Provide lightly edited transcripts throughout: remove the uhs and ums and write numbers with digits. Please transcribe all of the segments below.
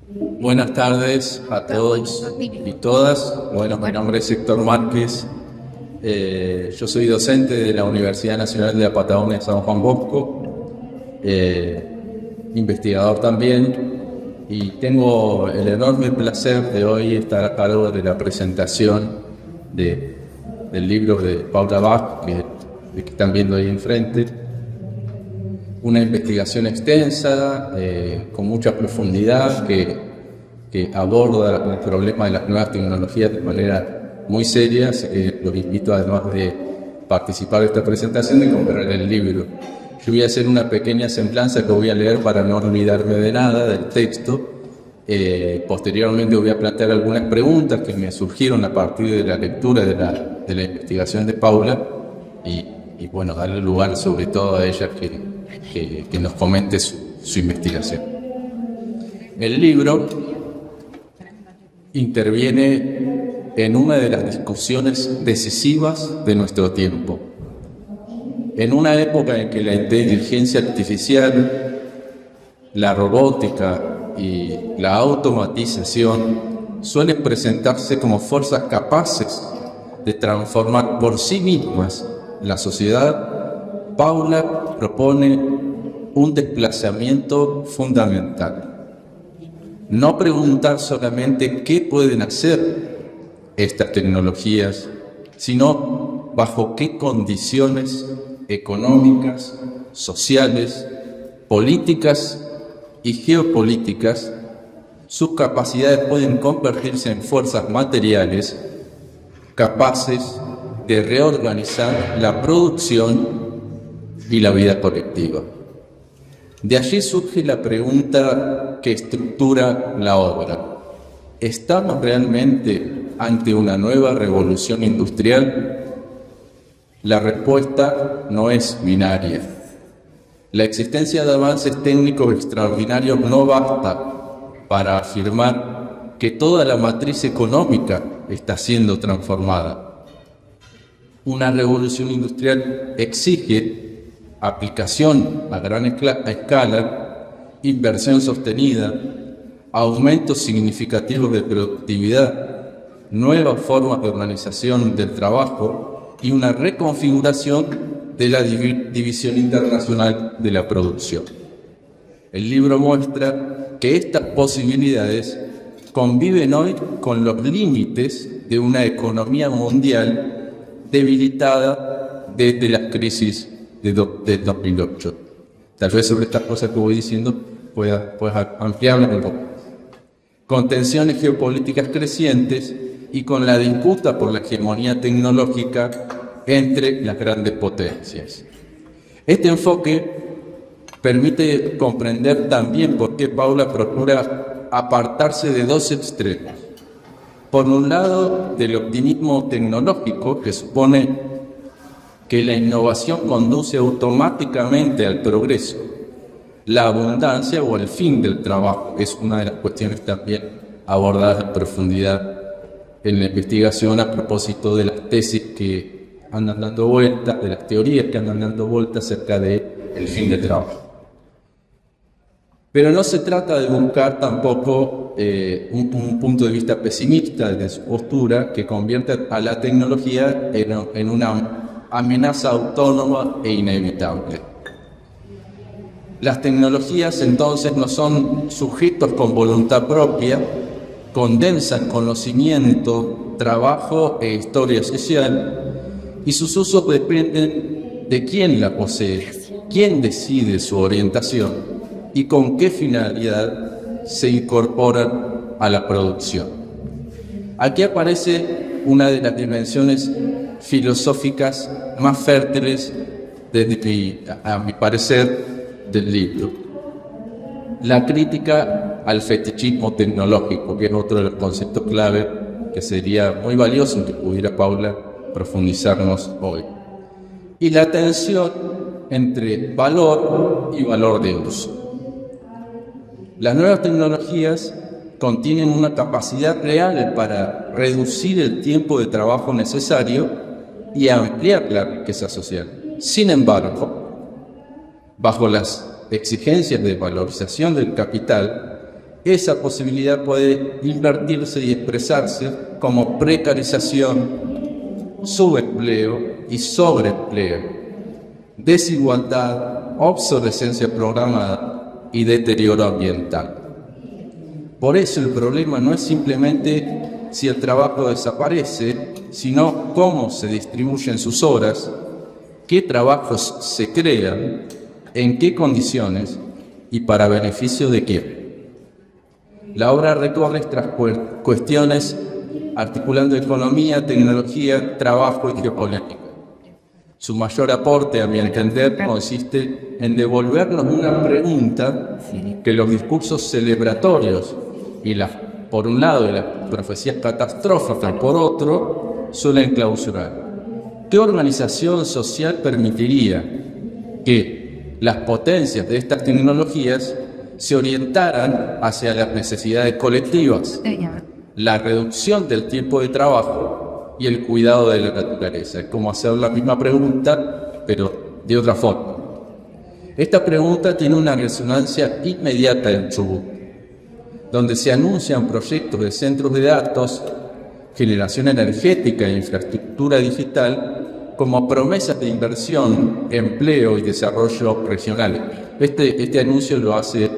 Buenas tardes a todos y todas. Bueno, mi nombre es Héctor Márquez. Yo soy docente de la Universidad Nacional de la Patagonia San Juan Bosco, investigador también, y tengo el enorme placer de hoy estar a cargo de la presentación del libro de Paula Bach, que están viendo ahí enfrente. Una investigación extensa, con mucha profundidad, que aborda el problema de las nuevas tecnologías de manera muy seria. Los invito, además de participar de esta presentación, de comprar el libro. Yo voy a hacer una pequeña semblanza que voy a leer para no olvidarme de nada del texto. Posteriormente voy a plantear algunas preguntas que me surgieron a partir de la lectura de la investigación de Paula y bueno, darle lugar sobre todo a ella que nos comente su investigación. El libro interviene en una de las discusiones decisivas de nuestro tiempo. En una época en que la inteligencia artificial, la robótica y la automatización suelen presentarse como fuerzas capaces de transformar por sí mismas la sociedad, Paula propone un desplazamiento fundamental. No preguntar solamente qué pueden hacer estas tecnologías, sino bajo qué condiciones económicas, sociales, políticas y geopolíticas sus capacidades pueden convertirse en fuerzas materiales capaces de reorganizar la producción y la vida colectiva. De allí surge la pregunta que estructura la obra. ¿Estamos realmente ante una nueva revolución industrial? La respuesta no es binaria. La existencia de avances técnicos extraordinarios no basta para afirmar que toda la matriz económica está siendo transformada. Una revolución industrial exige aplicación a gran escala, inversión sostenida, aumentos significativos de productividad, nuevas formas de organización del trabajo y una reconfiguración de la división internacional de la producción. El libro muestra que estas posibilidades conviven hoy con los límites de una economía mundial debilitada desde las crisis de 2008. Tal vez sobre estas cosas que voy diciendo puedas ampliarlas un poco. Con tensiones geopolíticas crecientes y con la disputa por la hegemonía tecnológica entre las grandes potencias. Este enfoque permite comprender también por qué Paula procura apartarse de dos extremos. Por un lado, del optimismo tecnológico, que supone que la innovación conduce automáticamente al progreso, la abundancia o el fin del trabajo. Es una de las cuestiones también abordadas en profundidad en la investigación a propósito de las tesis que andan dando vueltas, de las teorías que andan dando vueltas acerca del fin del trabajo. Pero no se trata de buscar tampoco un punto de vista pesimista de su postura que convierte a la tecnología en una amenaza autónoma e inevitable. Las tecnologías entonces no son sujetos con voluntad propia, condensan conocimiento, trabajo e historia social, y sus usos dependen de quién la posee, quién decide su orientación y con qué finalidad se incorporan a la producción. Aquí aparece una de las dimensiones filosóficas más fértiles, a mi parecer, del libro. La crítica al fetichismo tecnológico, que es otro de los conceptos clave que sería muy valioso que pudiera Paula profundizarnos hoy. Y la tensión entre valor y valor de uso. Las nuevas tecnologías contienen una capacidad real para reducir el tiempo de trabajo necesario y ampliar la riqueza social. Sin embargo, bajo las exigencias de valorización del capital, esa posibilidad puede invertirse y expresarse como precarización, subempleo y sobreempleo, desigualdad, obsolescencia programada y deterioro ambiental. Por eso el problema no es simplemente si el trabajo desaparece, sino cómo se distribuyen sus horas, qué trabajos se crean, en qué condiciones y para beneficio de quién. La obra recorre estas cuestiones articulando economía, tecnología, trabajo y geopolítica. Su mayor aporte, a mi entender, consiste en devolvernos una pregunta que los discursos celebratorios y por un lado, y las profecías catastróficas por otro, suelen clausurar. ¿Qué organización social permitiría que las potencias de estas tecnologías se orientaran hacia las necesidades colectivas, la reducción del tiempo de trabajo y el cuidado de la naturaleza? Es como hacer la misma pregunta, pero de otra forma. Esta pregunta tiene una resonancia inmediata en Chubut, donde se anuncian proyectos de centros de datos, generación energética e infraestructura digital como promesas de inversión, empleo y desarrollo regional. Este anuncio lo hace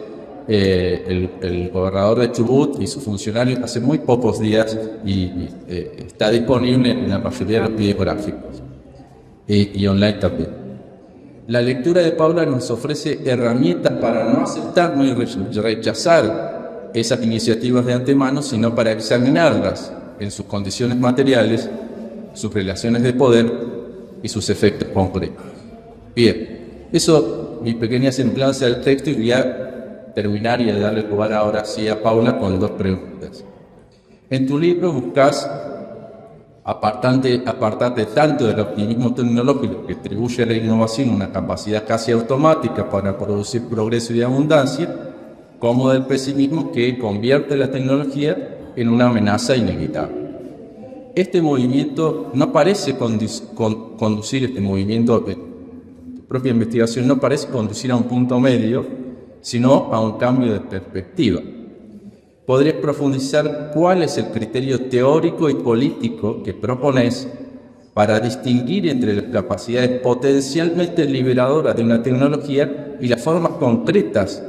el gobernador de Chubut y sus funcionarios hace muy pocos días y está disponible en la mayoría de los medios gráficos y online también. La lectura de Paula nos ofrece herramientas para no aceptar ni rechazar esas iniciativas de antemano, sino para examinarlas en sus condiciones materiales, sus relaciones de poder y sus efectos concretos. Bien, eso, mi pequeña semblanza del texto, y voy a terminar y a darle lugar ahora sí a Paula con dos preguntas. En tu libro buscas apartarte tanto del optimismo tecnológico que atribuye a la innovación una capacidad casi automática para producir progreso y abundancia, como del pesimismo que convierte la tecnología en una amenaza inevitable. Este movimiento no parece conducir, este movimiento de tu propia investigación no parece conducir a un punto medio, sino a un cambio de perspectiva. ¿Podrías profundizar cuál es el criterio teórico y político que propones para distinguir entre las capacidades potencialmente liberadoras de una tecnología y las formas concretas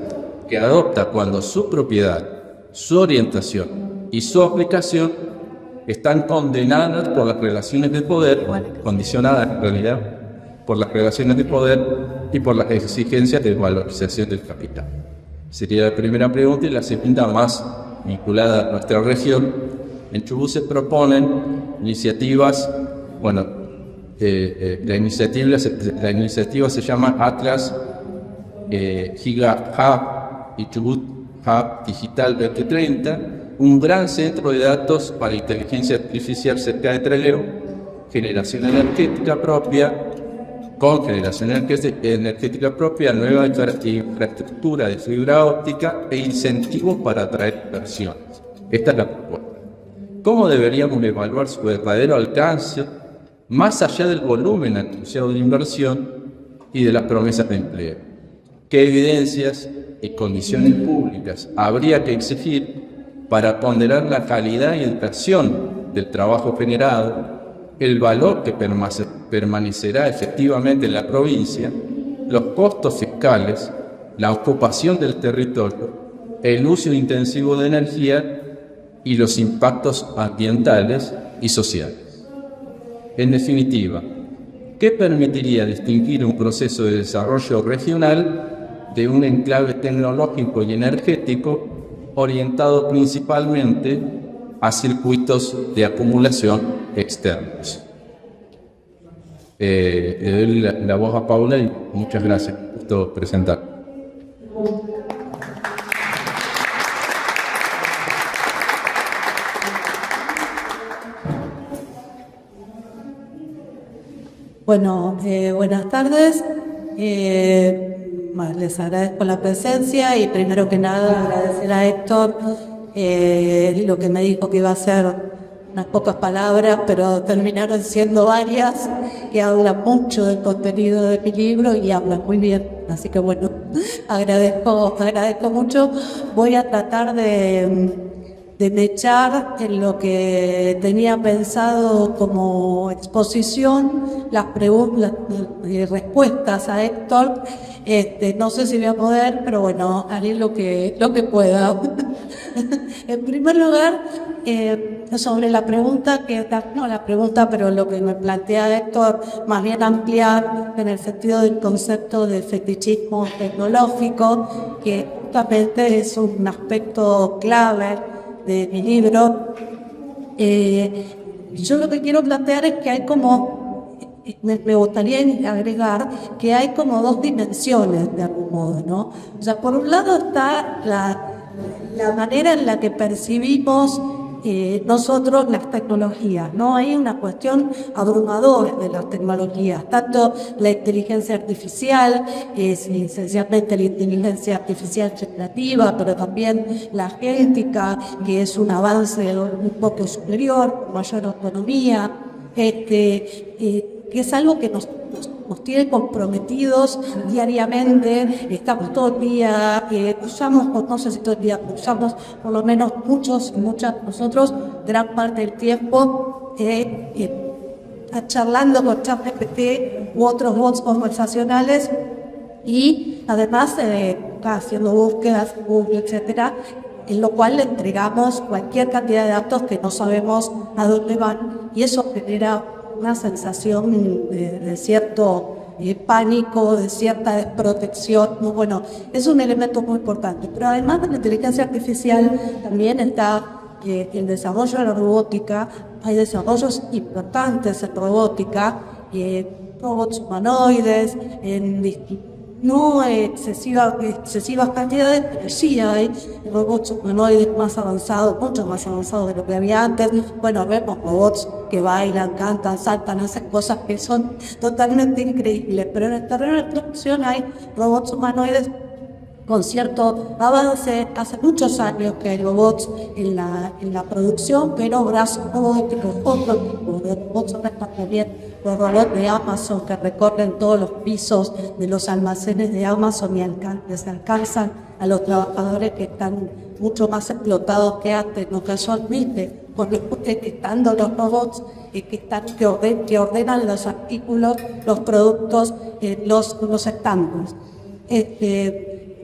que adopta cuando su propiedad, su orientación y su aplicación están condenadas por las relaciones de poder, condicionadas en realidad por las relaciones de poder y por las exigencias de valorización del capital? Sería la primera pregunta. Y la segunda, más vinculada a nuestra región. En Chubut se proponen iniciativas, la iniciativa se llama Atlas Giga Hub y Chubut Hub Digital 2030, un gran centro de datos para inteligencia artificial cerca de Trelew, generación energética propia, con generación energética propia, nueva infraestructura de fibra óptica e incentivos para atraer inversiones. Esta es la propuesta. ¿Cómo deberíamos evaluar su verdadero alcance, más allá del volumen anunciado de inversión y de las promesas de empleo? ¿Qué evidencias y condiciones públicas habría que exigir para ponderar la calidad y duración del trabajo generado, el valor que permanecerá efectivamente en la provincia, los costos fiscales, la ocupación del territorio, el uso intensivo de energía y los impactos ambientales y sociales? En definitiva, ¿qué permitiría distinguir un proceso de desarrollo regional de un enclave tecnológico y energético orientado principalmente a circuitos de acumulación externos? Le doy la voz a Paula y muchas gracias por presentar. Bueno, buenas tardes. Les agradezco la presencia y primero que nada agradecer a Héctor lo que me dijo que iba a hacer unas pocas palabras, pero terminaron siendo varias, que hablan mucho del contenido de mi libro y hablan muy bien. Así que bueno, agradezco mucho. Voy a tratar de mechar en lo que tenía pensado como exposición, las preguntas y respuestas a Héctor. No sé si voy a poder, pero bueno, haré lo que pueda. En primer lugar, sobre la pregunta pero lo que me plantea Héctor, más bien ampliar en el sentido del concepto de fetichismo tecnológico, que justamente es un aspecto clave de mi libro. Yo lo que quiero plantear es que hay me gustaría agregar que hay como dos dimensiones de algún modo, ¿no? O sea, por un lado está la manera en la que percibimos nosotros las tecnologías, ¿no? Hay una cuestión abrumadora de las tecnologías, tanto la inteligencia artificial, esencialmente la inteligencia artificial generativa, pero también la genética, que es un avance un poco superior, con mayor autonomía, que es algo que nos tiene comprometidos diariamente. Estamos todo el día, usamos, no sé si todo el día, usamos por lo menos muchas de nosotros, gran parte del tiempo, charlando con ChatGPT u otros bots conversacionales, y además haciendo búsquedas, Google, etcétera, en lo cual le entregamos cualquier cantidad de datos que no sabemos a dónde van, y eso genera una sensación de cierto pánico, de cierta desprotección. Bueno, es un elemento muy importante. Pero además de la inteligencia artificial, también está el desarrollo de la robótica. Hay desarrollos importantes en robótica, robots humanoides, no excesivas cantidades, pero sí hay robots humanoides más avanzados, mucho más avanzados de lo que había antes. Bueno, vemos robots que bailan, cantan, saltan, hacen cosas que son totalmente increíbles, pero en el terreno de producción hay robots humanoides con cierto avance. Hace muchos años que hay robots en la producción, pero brazos robóticos, otro tipo de robots, también los robots de Amazon que recorren todos los pisos de los almacenes de Amazon y les alcanzan a los trabajadores que están mucho más explotados que antes, no casualmente, porque estando los robots que ordenan los artículos, los productos, los estantes.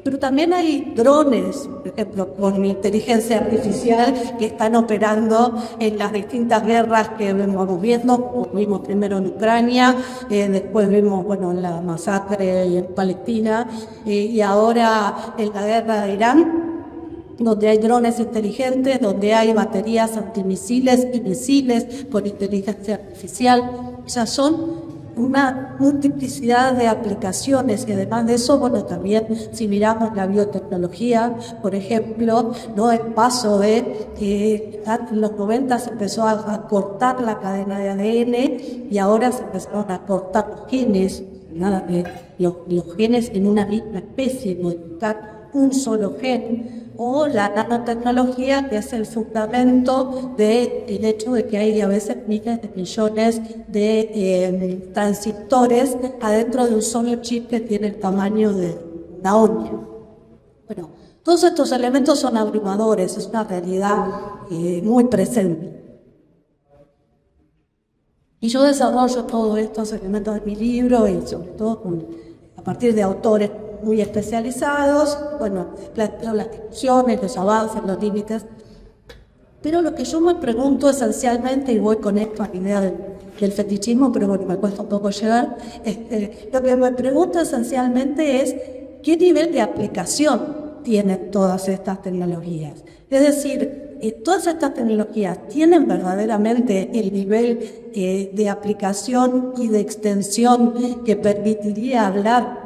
Pero también hay drones, por ejemplo, con inteligencia artificial, que están operando en las distintas guerras que vemos viendo, como vimos primero en Ucrania, después vimos, la masacre en Palestina, y ahora en la guerra de Irán, donde hay drones inteligentes, donde hay baterías antimisiles y misiles por inteligencia artificial. O sea, son una multiplicidad de aplicaciones, y además de eso, también si miramos la biotecnología, por ejemplo, no el paso de que en los 90 se empezó a cortar la cadena de ADN y ahora se empezaron a cortar los genes, los genes en una misma especie, modificar un solo gen, o la nanotecnología, que es el fundamento del hecho de que hay a veces miles de millones de transistores adentro de un solo chip que tiene el tamaño de una uña. Bueno, todos estos elementos son abrumadores, es una realidad muy presente. Y yo desarrollo todos estos elementos en mi libro, y sobre todo a partir de autores muy especializados, planteo las discusiones, los avances, los límites. Pero lo que yo me pregunto esencialmente, y voy con esto a la idea del fetichismo, pero me cuesta un poco llegar, lo que me pregunto esencialmente es qué nivel de aplicación tienen todas estas tecnologías. Es decir, todas estas tecnologías tienen verdaderamente el nivel de aplicación y de extensión que permitiría hablar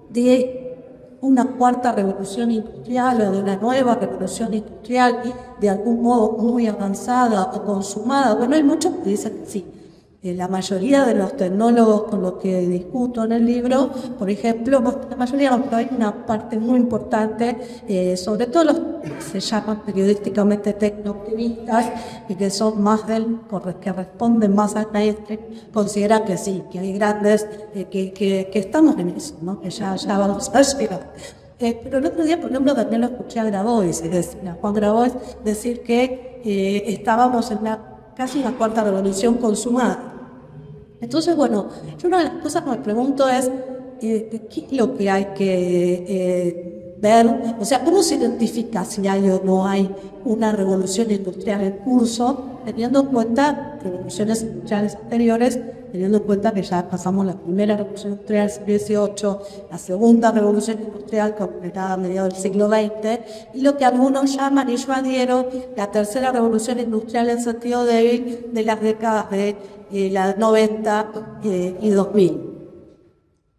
de una cuarta revolución industrial o de una nueva revolución industrial de algún modo muy avanzada o consumada. Hay muchos que dicen que sí. La mayoría de los tecnólogos con los que discuto en el libro, por ejemplo, la mayoría, pero hay una parte muy importante, sobre todo los que se llaman periodísticamente tecno-optimistas y que son más que responden más al mainstream, consideran que sí, que hay grandes, que estamos en eso, ¿no? Que ya vamos a llegar. Pero el otro día, por ejemplo, también lo escuché a Grabois, a Juan Grabois, decir que estábamos en casi una cuarta revolución consumada. Entonces, bueno, yo una de las cosas que me pregunto es, ¿qué es lo que hay que ver? O sea, ¿cómo se identifica si hay o no hay una revolución industrial en curso, teniendo en cuenta revoluciones industriales anteriores, teniendo en cuenta que ya pasamos la primera revolución industrial del siglo XVIII, la segunda revolución industrial completada a mediados del siglo XX, y lo que algunos llaman, y yo adhiero, la tercera revolución industrial en sentido débil de las décadas de la 90 y 2000.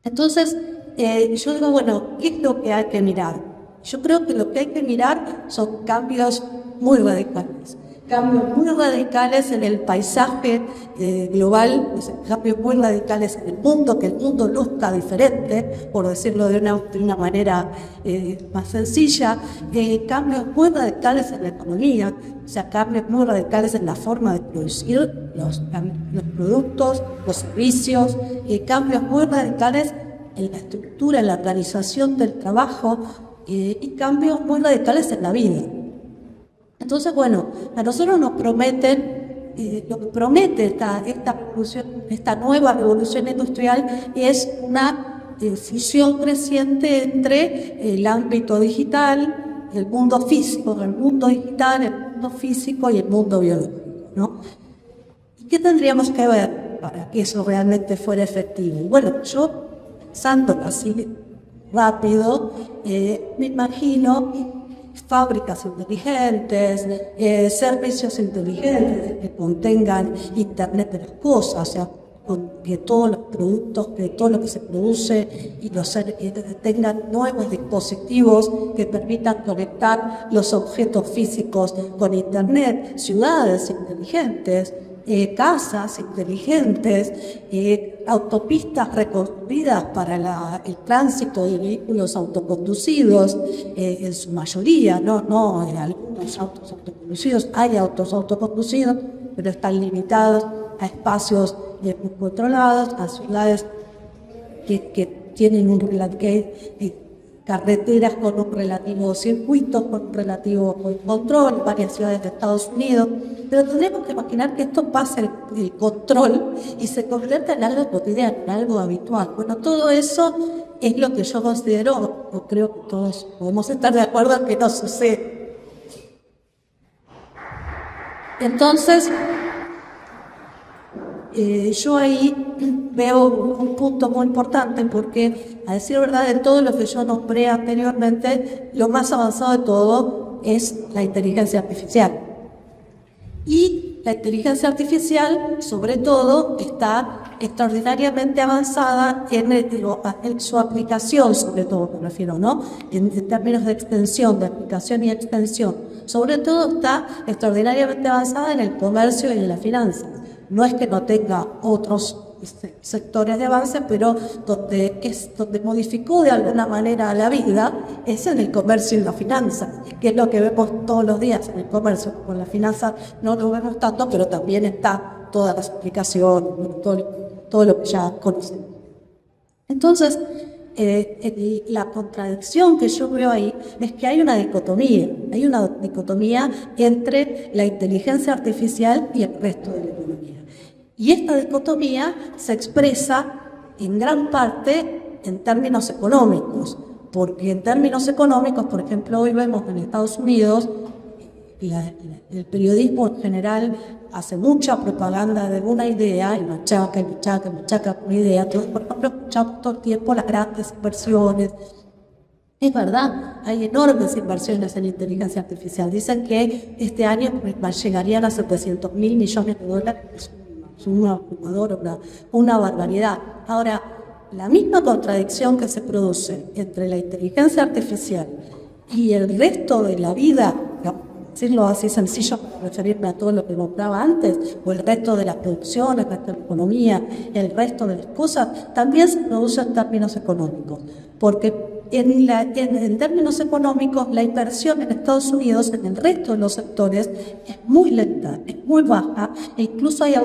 Entonces, yo digo, bueno, ¿qué es lo que hay que mirar? Yo creo que lo que hay que mirar son cambios muy radicales. Cambios muy radicales en el paisaje global, cambios muy radicales en el mundo, que el mundo luzca diferente, por decirlo de una manera más sencilla, cambios muy radicales en la economía, o sea, cambios muy radicales en la forma de producir los productos, los servicios, cambios muy radicales en la estructura, en la organización del trabajo, y cambios muy radicales en la vida. Entonces, bueno, a nosotros nos prometen, lo que promete esta nueva revolución industrial es una fusión creciente entre el ámbito digital, el mundo físico, el mundo digital, el mundo físico y el mundo biológico, ¿no? ¿Y qué tendríamos que ver para que eso realmente fuera efectivo? Bueno, yo, pensando así rápido, me imagino fábricas inteligentes, servicios inteligentes que contengan Internet de las cosas, o sea, que todos los productos, que todo lo que se produce y tengan nuevos dispositivos que permitan conectar los objetos físicos con Internet, ciudades inteligentes, casas inteligentes, autopistas reconstruidas para el tránsito de vehículos autoconducidos, en su mayoría, no en algunos autos autoconducidos, hay autos autoconducidos, pero están limitados a espacios muy controlados, a ciudades que tienen carreteras con un relativo circuito, con un relativo control, varias ciudades de Estados Unidos, pero tenemos que imaginar que esto pase el control y se convierta en algo cotidiano, en algo habitual. Bueno, todo eso es lo que yo considero, o creo que todos podemos estar de acuerdo en que no sucede. Entonces, yo ahí veo un punto muy importante porque, a decir verdad, de todo lo que yo nombré anteriormente, lo más avanzado de todo es la inteligencia artificial. Y la inteligencia artificial, sobre todo, está extraordinariamente avanzada en su aplicación, sobre todo, me refiero, ¿no? En términos de extensión, de aplicación y extensión. Sobre todo está extraordinariamente avanzada en el comercio y en la finanza. No es que no tenga otros sectores de avance, pero donde modificó de alguna manera la vida es en el comercio y la finanza, que es lo que vemos todos los días en el comercio. Con la finanza no lo vemos tanto, pero también está todas las aplicaciones, todo lo que ya conocemos. Entonces, la contradicción que yo veo ahí es que hay una dicotomía entre la inteligencia artificial y el resto de la economía. Y esta dicotomía se expresa en gran parte en términos económicos, porque en términos económicos, por ejemplo, hoy vemos en Estados Unidos, el periodismo en general hace mucha propaganda de una idea, y machaca una idea. Entonces, por ejemplo, escuchamos todo el tiempo las grandes inversiones. Es verdad, hay enormes inversiones en inteligencia artificial. Dicen que este año llegarían a $700.000 millones. Es una barbaridad. Ahora, la misma contradicción que se produce entre la inteligencia artificial y el resto de la vida decirlo así sencillo para referirme a todo lo que nombraba antes, o el resto de la producción, el resto de la economía, el resto de las cosas, también se produce en términos económicos, porque en términos económicos la inversión en Estados Unidos, en el resto de los sectores, es muy lenta, es muy baja, e incluso hay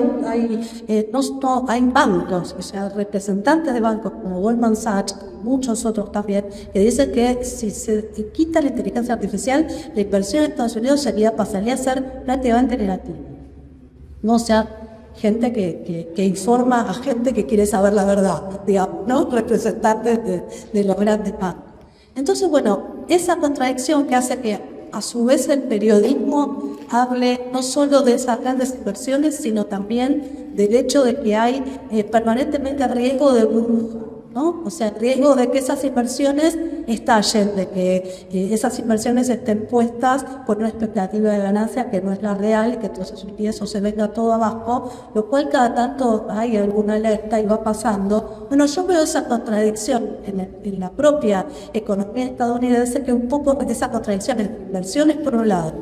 bancos, o sea, representantes de bancos como Goldman Sachs, muchos otros también, que dicen que si se quita la inteligencia artificial, la inversión en Estados Unidos pasaría a ser prácticamente negativa. No, o sea, gente que informa a gente que quiere saber la verdad, digamos, ¿no? Representantes de los grandes bancos. Entonces, bueno, esa contradicción que hace que a su vez el periodismo hable no solo de esas grandes inversiones, sino también del hecho de que hay permanentemente riesgo de burbuja, ¿no? O sea, riesgo de que esas inversiones estallen, de que esas inversiones estén puestas por una expectativa de ganancia que no es la real y que entonces eso se venga todo abajo, lo cual cada tanto hay alguna alerta y va pasando. Bueno, yo veo esa contradicción en la propia economía estadounidense, que un poco esa contradicción entre inversiones por un lado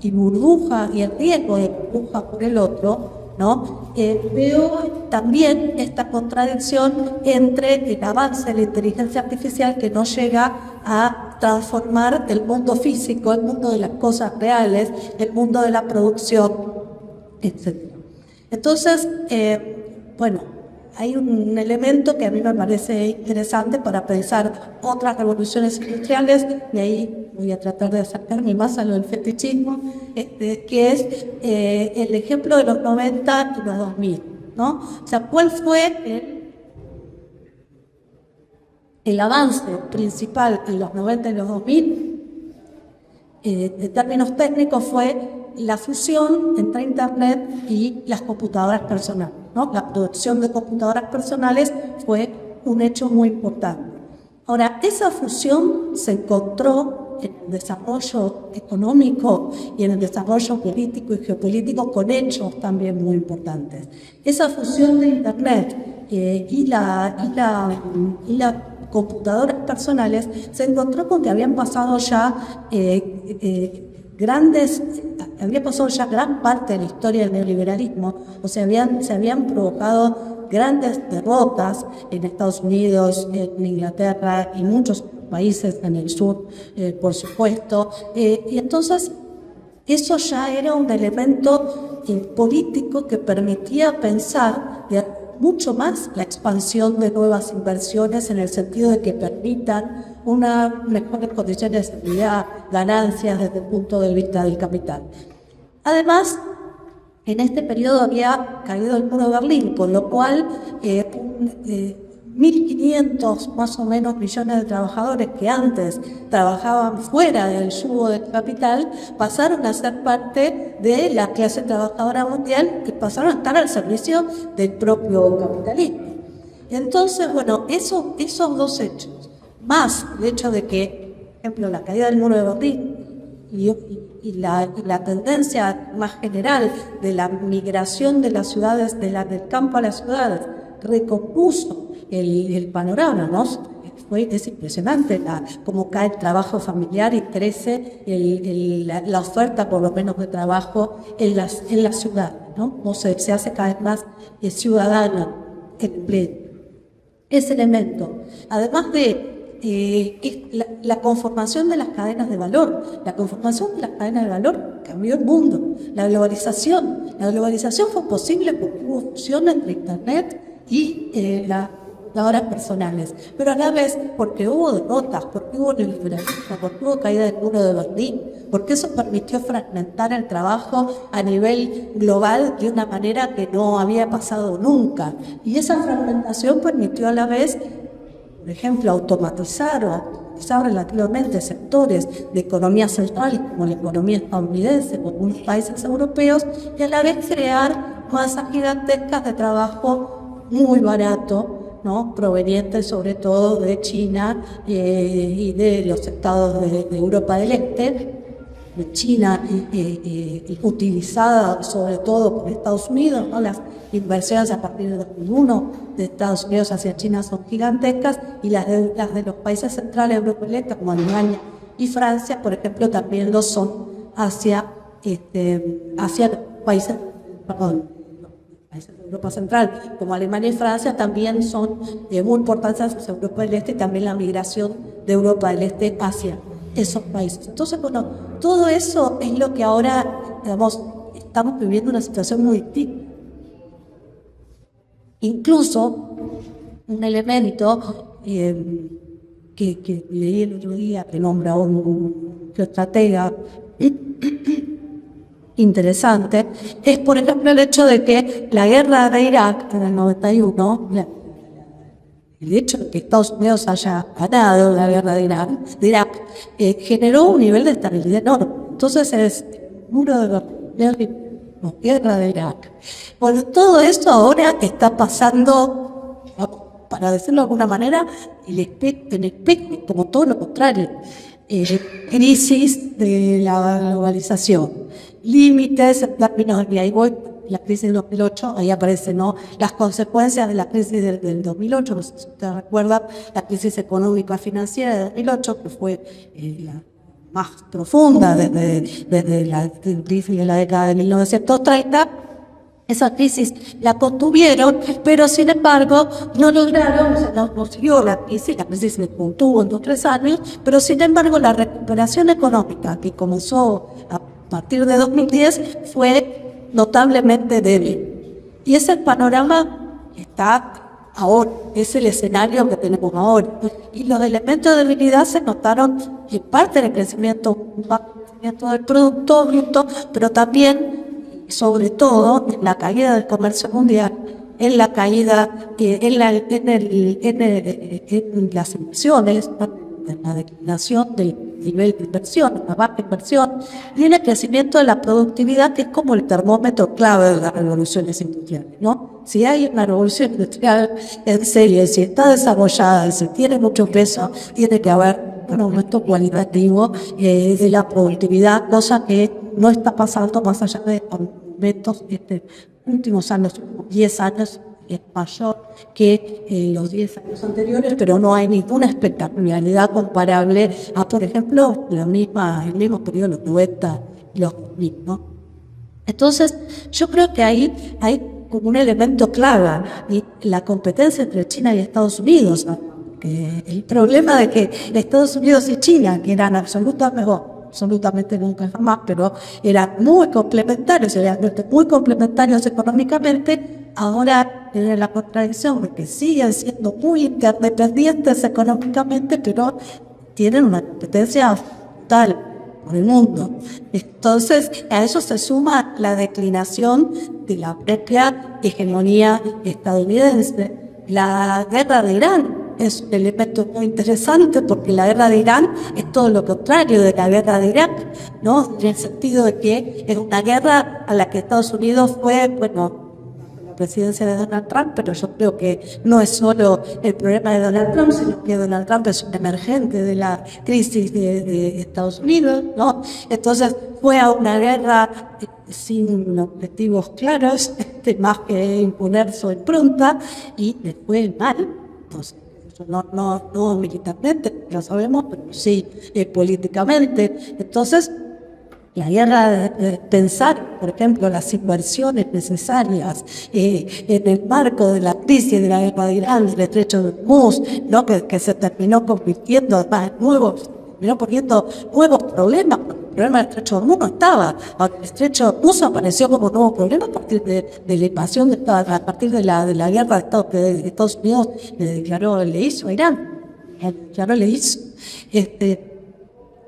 y burbuja y el riesgo de burbuja por el otro, ¿no? Veo también esta contradicción entre el avance de la inteligencia artificial que no llega a transformar el mundo físico, el mundo de las cosas reales, el mundo de la producción, etc. Entonces, bueno, hay un elemento que a mí me parece interesante para pensar otras revoluciones industriales, y ahí voy a tratar de acercarme más a lo del fetichismo, que es el ejemplo de los 90 y los 2000, ¿no? O sea, ¿cuál fue el avance principal en los 90 y los 2000? En términos técnicos fue la fusión entre Internet y las computadoras personales, ¿no? La producción de computadoras personales fue un hecho muy importante. Ahora, esa fusión se encontró en el desarrollo económico y en el desarrollo político y geopolítico con hechos también muy importantes. Esa fusión de Internet y las computadoras personales se encontró con que habían pasado ya había pasado ya gran parte de la historia del neoliberalismo, o sea, se habían provocado grandes derrotas en Estados Unidos, en Inglaterra y muchos países en el sur, por supuesto, y entonces eso ya era un elemento político que permitía pensar mucho más la expansión de nuevas inversiones, en el sentido de que permitan unas mejores condiciones de seguridad, ganancias desde el punto de vista del capital. Además, en este periodo había caído el muro de Berlín, con lo cual 1.500 más o menos millones de trabajadores que antes trabajaban fuera del yugo del capital pasaron a ser parte de la clase trabajadora mundial, que pasaron a estar al servicio del propio capitalismo. Entonces, bueno, esos dos hechos, más el hecho de que, por ejemplo, la caída del muro de Berlín y la tendencia más general de la migración de las ciudades, del campo a las ciudades, recompuso el panorama, ¿no? Es impresionante cómo cae el trabajo familiar y crece la oferta, por lo menos, de trabajo en la ciudad, ¿no? O sea, se hace cada vez más ciudadana el empleo. Ese elemento, además de la conformación de las cadenas de valor. La conformación de las cadenas de valor cambió el mundo. La globalización fue posible porque hubo fusión entre Internet y las computadoras personales, pero a la vez porque hubo derrotas, porque hubo neoliberalismo, porque hubo caída del muro de Berlín, porque eso permitió fragmentar el trabajo a nivel global de una manera que no había pasado nunca. Y esa fragmentación permitió a la vez, por ejemplo, automatizar relativamente sectores de economías centrales como la economía estadounidense o algunos países europeos, y a la vez crear masas gigantescas de trabajo muy barato, ¿no? Provenientes sobre todo de China y de los estados de Europa del Este, de China, utilizada sobre todo por Estados Unidos, ¿no? Las inversiones a partir de 2001 de Estados Unidos hacia China son gigantescas, y las de los países centrales Europa del Este, como Alemania y Francia, por ejemplo, también lo son hacia países, países de Europa Central, como Alemania y Francia, también son muy importantes hacia Europa del Este, y también la migración de Europa del Este hacia esos países. Entonces, bueno, todo eso es lo que ahora, digamos, estamos viviendo una situación muy distinta. Incluso un elemento que leí el otro día, que nombra un estratega interesante, es por ejemplo el hecho de que la guerra de Irak en el 91, el hecho de que Estados Unidos haya ganado la guerra de Irak, generó un nivel de estabilidad enorme. Entonces es muro de Berlín, la guerra de Irak. Bueno, todo esto ahora está pasando, para decirlo de alguna manera, el espectro, como todo lo contrario, crisis de la globalización, límites en términos de ahí voy, la crisis del 2008, ahí aparecen, ¿no?, las consecuencias de la crisis del 2008, no sé si ustedes recuerdan, la crisis económica financiera de 2008, que fue la más profunda desde la crisis de la década de 1930. Esa crisis la contuvieron, pero sin embargo no lograron, o sea, no consiguió la crisis se contuvo en 2 o 3 años, pero sin embargo la recuperación económica que comenzó a partir de 2010 fue notablemente débil. Y ese panorama está ahora, es el escenario que tenemos ahora. Y los elementos de debilidad se notaron en parte del crecimiento del Producto Bruto, pero también, sobre todo, en la caída del comercio mundial, en la caída, en las inversiones, en la declinación del nivel de inversión, la baja inversión, y en el crecimiento de la productividad, que es como el termómetro clave de las revoluciones industriales, ¿no? Si hay una revolución industrial en serio, si está desarrollada, si tiene mucho peso, tiene que haber un aumento cualitativo de la productividad, cosa que no está pasando más allá de aumentos últimos años, 10 años, es mayor que los 10 años anteriores, pero no hay ninguna espectacularidad comparable a, por ejemplo, el mismo periodo de los 90 y los 2000, ¿no? Entonces, yo creo que ahí hay como un elemento clave, y la competencia entre China y Estados Unidos, ¿no? Que el problema de que Estados Unidos y China, que eran absolutamente nunca jamás, pero eran muy complementarios económicamente, ahora tienen la contradicción de que siguen siendo muy interdependientes económicamente, pero tienen una competencia total por el mundo. Entonces, a eso se suma la declinación de la propia hegemonía estadounidense. La guerra de Irán es un elemento muy interesante, porque la guerra de Irán es todo lo contrario de la guerra de Irak, ¿no? En el sentido de que es una guerra a la que Estados Unidos fue, bueno, la presidencia de Donald Trump, pero yo creo que no es solo el problema de Donald Trump, sino que Donald Trump es un emergente de la crisis de Estados Unidos, ¿no? Entonces fue a una guerra sin objetivos claros, más que imponer su impronta, y le fue mal. Entonces, no militarmente, lo sabemos, pero sí políticamente. Entonces, la guerra de pensar, por ejemplo, las inversiones necesarias en el marco de la crisis de la guerra de Irán, del estrecho de Hormuz, ¿no? que se terminó convirtiendo además en poniendo nuevos problemas. El problema del estrecho de Hormuz no estaba. El estrecho de Hormuz apareció como nuevo problema a partir de la invasión, a partir de la guerra de Estados Unidos le hizo a Irán. Le hizo.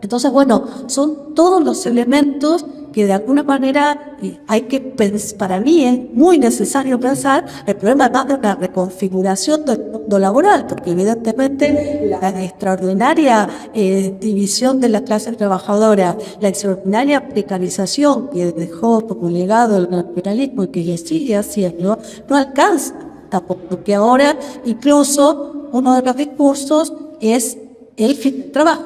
Entonces, bueno, son todos los elementos que de alguna manera hay que pensar. Para mí es muy necesario pensar el problema más de una reconfiguración del mundo laboral, porque evidentemente la extraordinaria división de la clase trabajadora, la extraordinaria precarización que dejó como legado el neoliberalismo y que sigue haciendo, no alcanza tampoco, porque ahora incluso uno de los discursos es el fin del trabajo.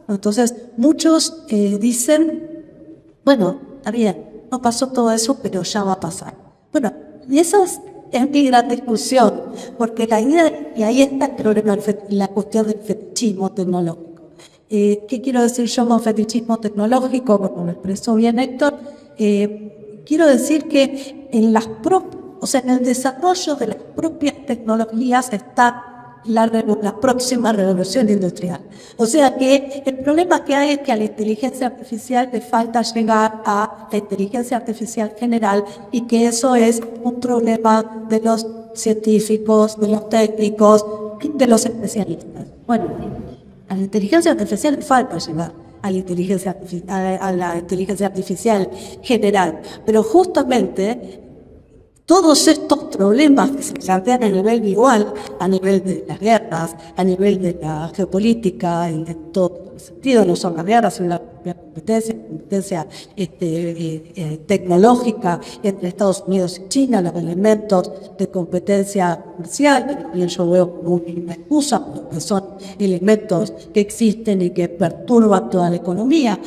Entonces, muchos dicen, bueno, está bien, no pasó todo eso, pero ya va a pasar. Bueno, y esa es mi gran discusión, porque la idea, y ahí está el problema, la cuestión del fetichismo tecnológico. ¿Qué quiero decir yo con fetichismo tecnológico? Como lo expresó bien Héctor, quiero decir que en el desarrollo de las propias tecnologías está la próxima revolución industrial. O sea que el problema que hay es que a la inteligencia artificial le falta llegar a la inteligencia artificial general y que eso es un problema de los científicos, de los técnicos, de los especialistas. Bueno, a la inteligencia artificial le falta llegar a la inteligencia artificial general, pero justamente todos estos problemas que se plantean a nivel global, a nivel de las guerras, a nivel de la geopolítica, en todo sentido, no son las guerras, sino la competencia tecnológica entre Estados Unidos y China, los elementos de competencia comercial, que también yo veo como una excusa, porque son elementos que existen y que perturban toda la economía.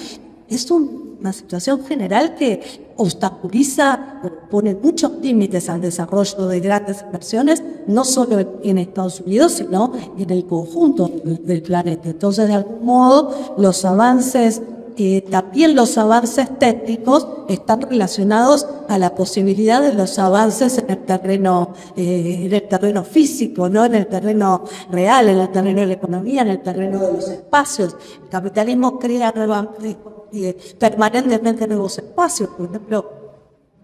Es una situación general que obstaculiza, pone muchos límites al desarrollo de grandes inversiones, no solo en Estados Unidos, sino en el conjunto del planeta. Entonces, de algún modo, los avances, también los avances técnicos, están relacionados a la posibilidad de los avances en el terreno físico, ¿no? En el terreno real, en el terreno de la economía, en el terreno de los espacios. El capitalismo crea permanentemente nuevos espacios. Por ejemplo,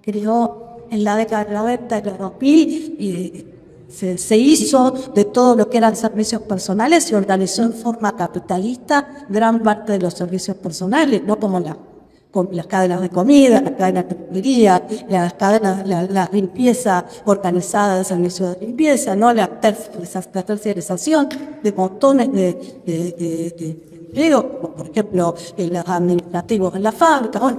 creó en la década del 90 y los 2000 y se hizo de todo lo que eran servicios personales y organizó en forma capitalista gran parte de los servicios personales, no como las cadenas de comida, las cadenas de peluquería, la limpieza organizada de servicios de limpieza, ¿no? La terciarización de montones de empleos, como por ejemplo los administrativos en la fábrica. Bueno,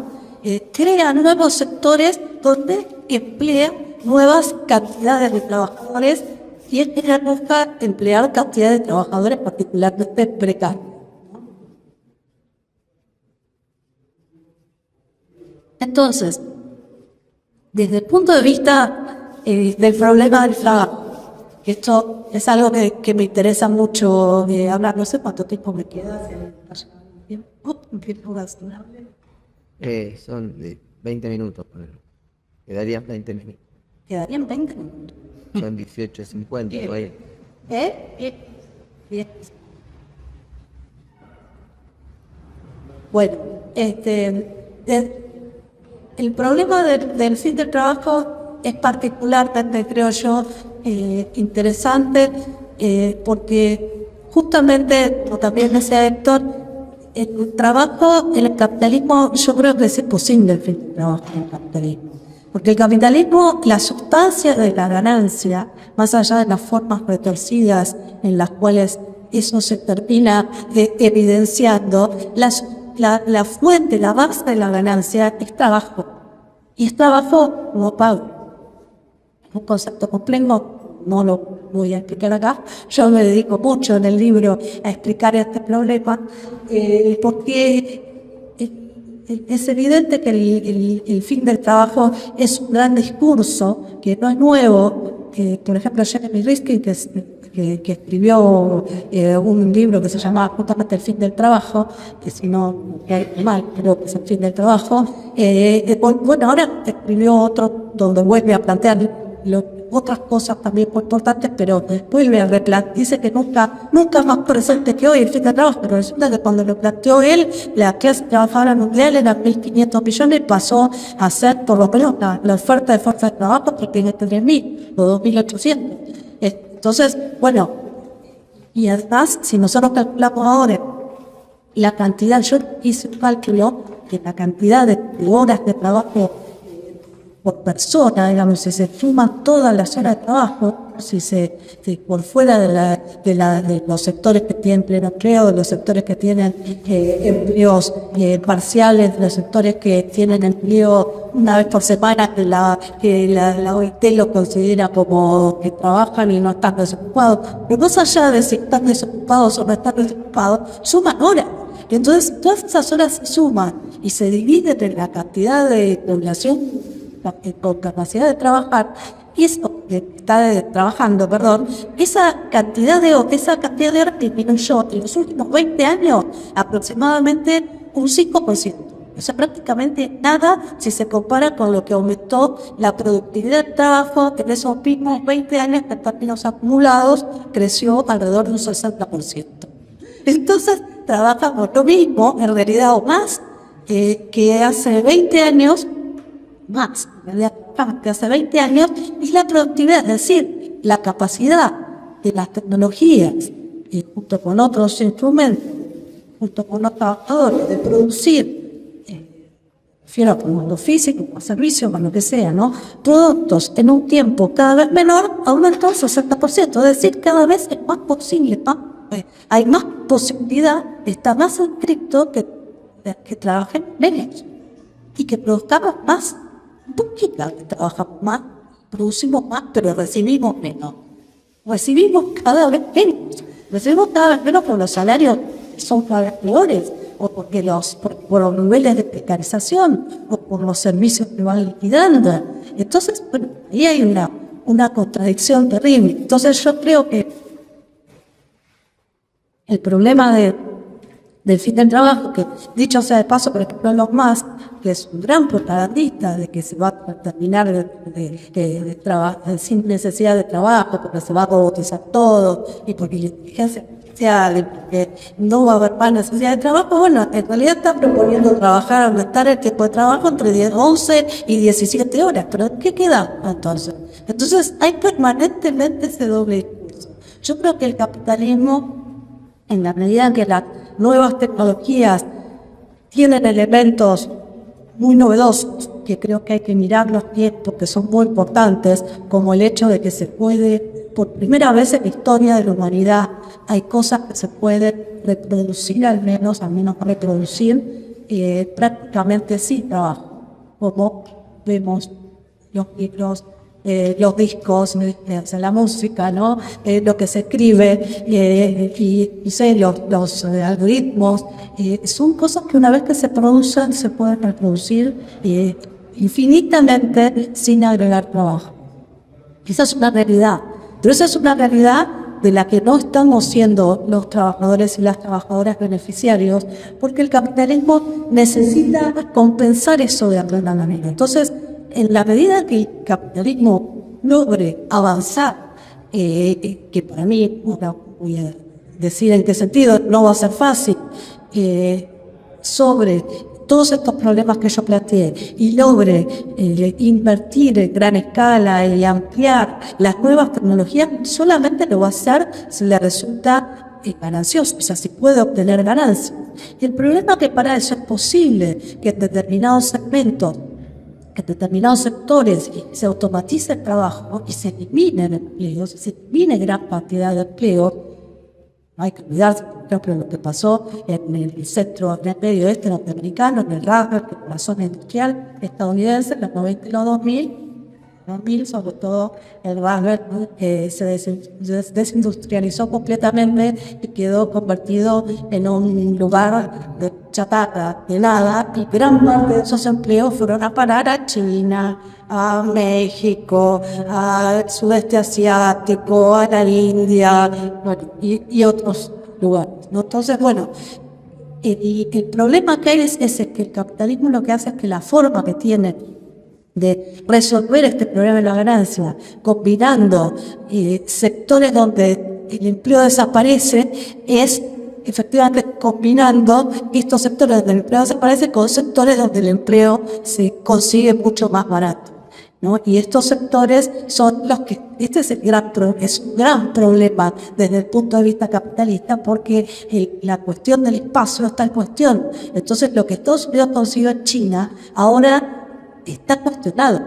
crean nuevos sectores donde emplean nuevas cantidades de trabajadores y es que busca emplear cantidades de trabajadores particularmente precarios. Entonces, desde el punto de vista del problema del trabajo, que esto es algo que me interesa mucho hablar, no sé cuánto tiempo me queda. Son de 20 minutos, quedarían 20 minutos. ¿Quedarían 20 minutos? Son 18:50. Bien. Bueno, el problema del fin del trabajo es particularmente, creo yo, interesante porque justamente, como también decía Héctor, el trabajo en el capitalismo, yo creo que es imposible el fin del trabajo en el capitalismo. Porque el capitalismo, la sustancia de la ganancia, más allá de las formas retorcidas en las cuales eso se termina evidenciando, la fuente, la base de la ganancia es trabajo. Y es trabajo como pago. Un concepto complejo, no lo voy a explicar acá. Yo me dedico mucho en el libro a explicar este problema, porque es evidente que el fin del trabajo es un gran discurso, que no es nuevo, que por ejemplo Jeremy Riskin, que escribió un libro que se llama justamente El fin del trabajo, que si no me cae mal, creo que es El fin del trabajo, bueno, ahora escribió otro donde vuelve a plantear otras cosas también muy importantes, pero vuelve a replantear, dice que nunca más presente que hoy el fin del trabajo, pero resulta que cuando lo planteó él, la clase trabajadora mundial era 1.500 millones y pasó a ser por lo menos la oferta de fuerza de trabajo que tiene 3.000 o 2.800. Entonces, bueno, y además, si nosotros calculamos ahora la cantidad, yo hice un cálculo de la cantidad de horas de trabajo por persona, digamos, si se suman todas las horas de trabajo, si por fuera de los sectores que tienen pleno empleo, de los sectores que tienen empleos parciales, de los sectores que tienen empleo una vez por semana, que la OIT lo considera como que trabajan y no están desocupados. Pero más allá de si están desocupados o no están desocupados, suman horas. Entonces, todas esas horas se suman y se dividen en la cantidad de población con capacidad de trabajar, y eso está trabajando, perdón, esa cantidad de horas disminuyó en los últimos 20 años aproximadamente un 5%. O sea, prácticamente nada si se compara con lo que aumentó la productividad del trabajo, que en esos mismos 20 años, en términos acumulados, creció alrededor de un 60%. Entonces, trabajamos lo mismo, en realidad, o más, que hace 20 años, más, en realidad, que hace 20 años, y la productividad, es decir, la capacidad de las tecnologías, junto con otros instrumentos, junto con los trabajadores, de producir, refiero como lo físico, como servicio, como lo que sea, ¿no? Productos en un tiempo cada vez menor, aumentó el 60%, es decir, cada vez es más posible, ¿no? Hay más posibilidad, está más estricto que trabajen menos y que produzcamos más. Porque trabajamos más, producimos más, pero recibimos menos. Recibimos cada vez menos porque los salarios son cada vez peores, o porque por los niveles de precarización, o por los servicios que van liquidando. Entonces, bueno, ahí hay una contradicción terrible. Entonces yo creo que el problema del fin del trabajo, que dicho sea de paso, por ejemplo, Elon Musk, que es un gran propagandista de que se va a terminar de trabajar sin necesidad de trabajo, porque se va a robotizar todo, y porque la inteligencia artificial, y porque no va a haber más necesidad de trabajo, bueno, en realidad está proponiendo aumentar el tiempo de trabajo entre 11 y 17 horas, pero ¿qué queda entonces? Entonces hay permanentemente ese doble discurso. Yo creo que el capitalismo, en la medida en que las nuevas tecnologías tienen elementos muy novedosos, que creo que hay que mirar los tiempos, que son muy importantes, como el hecho de que se puede, por primera vez en la historia de la humanidad, hay cosas que se pueden reproducir, al menos reproducir prácticamente sin trabajo, como vemos los libros, los discos, la música, ¿no? Lo que se escribe, los algoritmos, son cosas que una vez que se producen se pueden reproducir infinitamente sin agregar trabajo. Esa es una realidad, pero esa es una realidad de la que no estamos siendo los trabajadores y las trabajadoras beneficiarios, porque el capitalismo necesita compensar eso de alguna manera. Entonces, en la medida que el capitalismo logre avanzar, que para mí, voy a decir en qué sentido, no va a ser fácil, sobre todos estos problemas que yo planteé, y logre invertir en gran escala y ampliar las nuevas tecnologías, solamente lo va a hacer si le resulta ganancioso, o sea, si puede obtener ganancias. Y el problema es que para eso es posible que en determinados segmentos, que en determinados sectores se automatice el trabajo y se eliminen empleos, se elimine gran cantidad de empleos. No hay que olvidarse, por ejemplo, lo que pasó en el centro, en el medio oeste norteamericano, en el Rust, en la zona industrial estadounidense, en los 90 y los 2000, sobre todo el Rust se desindustrializó completamente y quedó convertido en un lugar de chatarra, de nada, y gran parte de esos empleos fueron a parar a China, a México, al sudeste asiático, a la India, bueno, y otros lugares, ¿no? Entonces, bueno, el problema que hay es que el capitalismo lo que hace es que la forma que tiene de resolver este problema de la ganancia, combinando sectores donde el empleo desaparece, es efectivamente combinando estos sectores donde el empleo desaparece con sectores donde el empleo se consigue mucho más barato, ¿no? Y estos sectores son los que, este es un gran problema desde el punto de vista capitalista, porque la cuestión del espacio está en cuestión. Entonces lo que Estados Unidos consiguió en China ahora está cuestionado.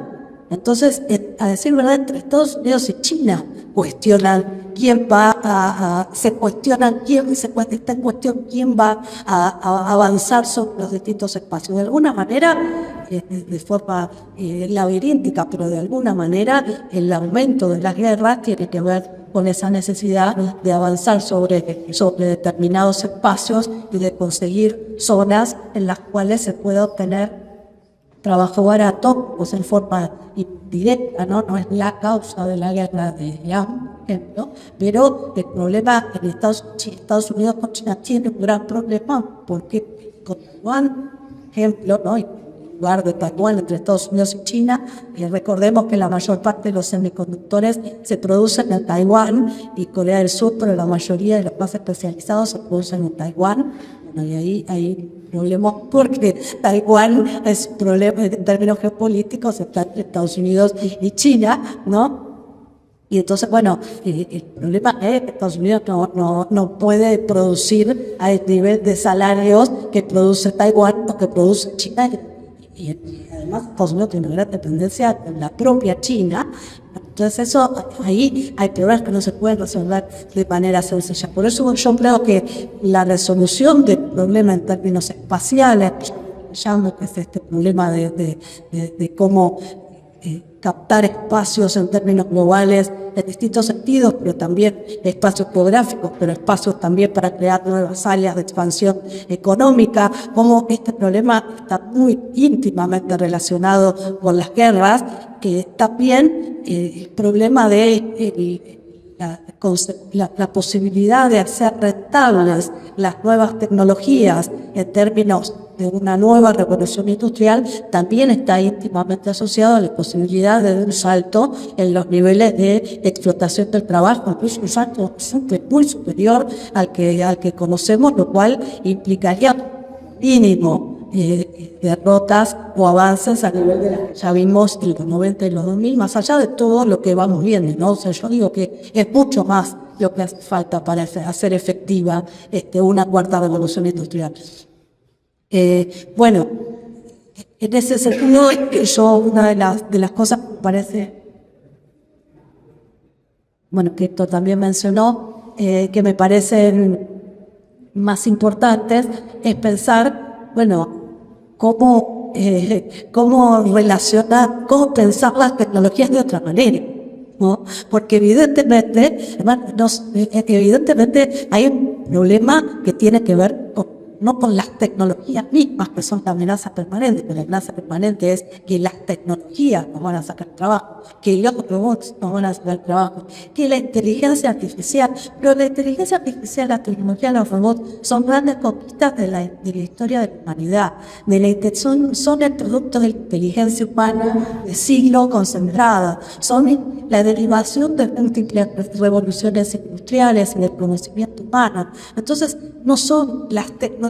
Entonces, a decir verdad, entre Estados Unidos y China cuestionan quién va está en cuestión quién va a avanzar sobre los distintos espacios. De alguna manera, de forma laberíntica, pero de alguna manera el aumento de las guerras tiene que ver con esa necesidad de avanzar sobre determinados espacios y de conseguir zonas en las cuales se pueda obtener trabajo barato, pues en forma directa, no es la causa de la guerra de Vietnam, por ejemplo, pero el problema en Estados Unidos con China tiene un gran problema porque con Taiwán, ejemplo, ¿no? En lugar de Taiwán entre Estados Unidos y China, y recordemos que la mayor parte de los semiconductores se producen en Taiwán y Corea del Sur, pero la mayoría de los más especializados se producen en Taiwán. Bueno, y ahí hay problemas porque Taiwán es un problema en términos geopolíticos, está entre Estados Unidos y China, ¿no? Y entonces, bueno, el problema es que Estados Unidos no puede producir al nivel de salarios que produce Taiwán o que produce China. Y además Estados Unidos tiene una gran dependencia en la propia China. Entonces ahí hay problemas que no se pueden resolver de manera sencilla. Por eso yo creo que la resolución del problema en términos espaciales, llamo que es este problema de cómo captar espacios en términos globales en distintos sentidos, pero también espacios geográficos, pero espacios también para crear nuevas áreas de expansión económica, como este problema está muy íntimamente relacionado con las guerras, que también el problema de la posibilidad de hacer rentables las nuevas tecnologías en términos de una nueva revolución industrial también está íntimamente asociado a la posibilidad de un salto en los niveles de explotación del trabajo, incluso un salto muy superior al que conocemos, lo cual implicaría mínimo derrotas o avances a nivel de las que ya vimos en los 90 y los 2000, más allá de todo lo que vamos viendo, ¿no? O sea, yo digo que es mucho más lo que hace falta para hacer efectiva una cuarta revolución industrial. Bueno, en ese sentido, una de las cosas que me parece, bueno, que esto también mencionó, que me parecen más importantes, es pensar, bueno, cómo relacionar, cómo pensar las tecnologías de otra manera, ¿no? Porque evidentemente hay un problema que tiene que ver no con las tecnologías mismas, que son la amenaza permanente, pero la amenaza permanente es que las tecnologías nos van a sacar trabajo, que los robots nos van a sacar trabajo, que la inteligencia artificial, pero la inteligencia artificial, la tecnología, los robots son grandes conquistas de la historia de la humanidad, son el producto de la inteligencia humana de siglos concentrada, son la derivación de múltiples revoluciones industriales y del conocimiento humano. Entonces, no son las tecnologías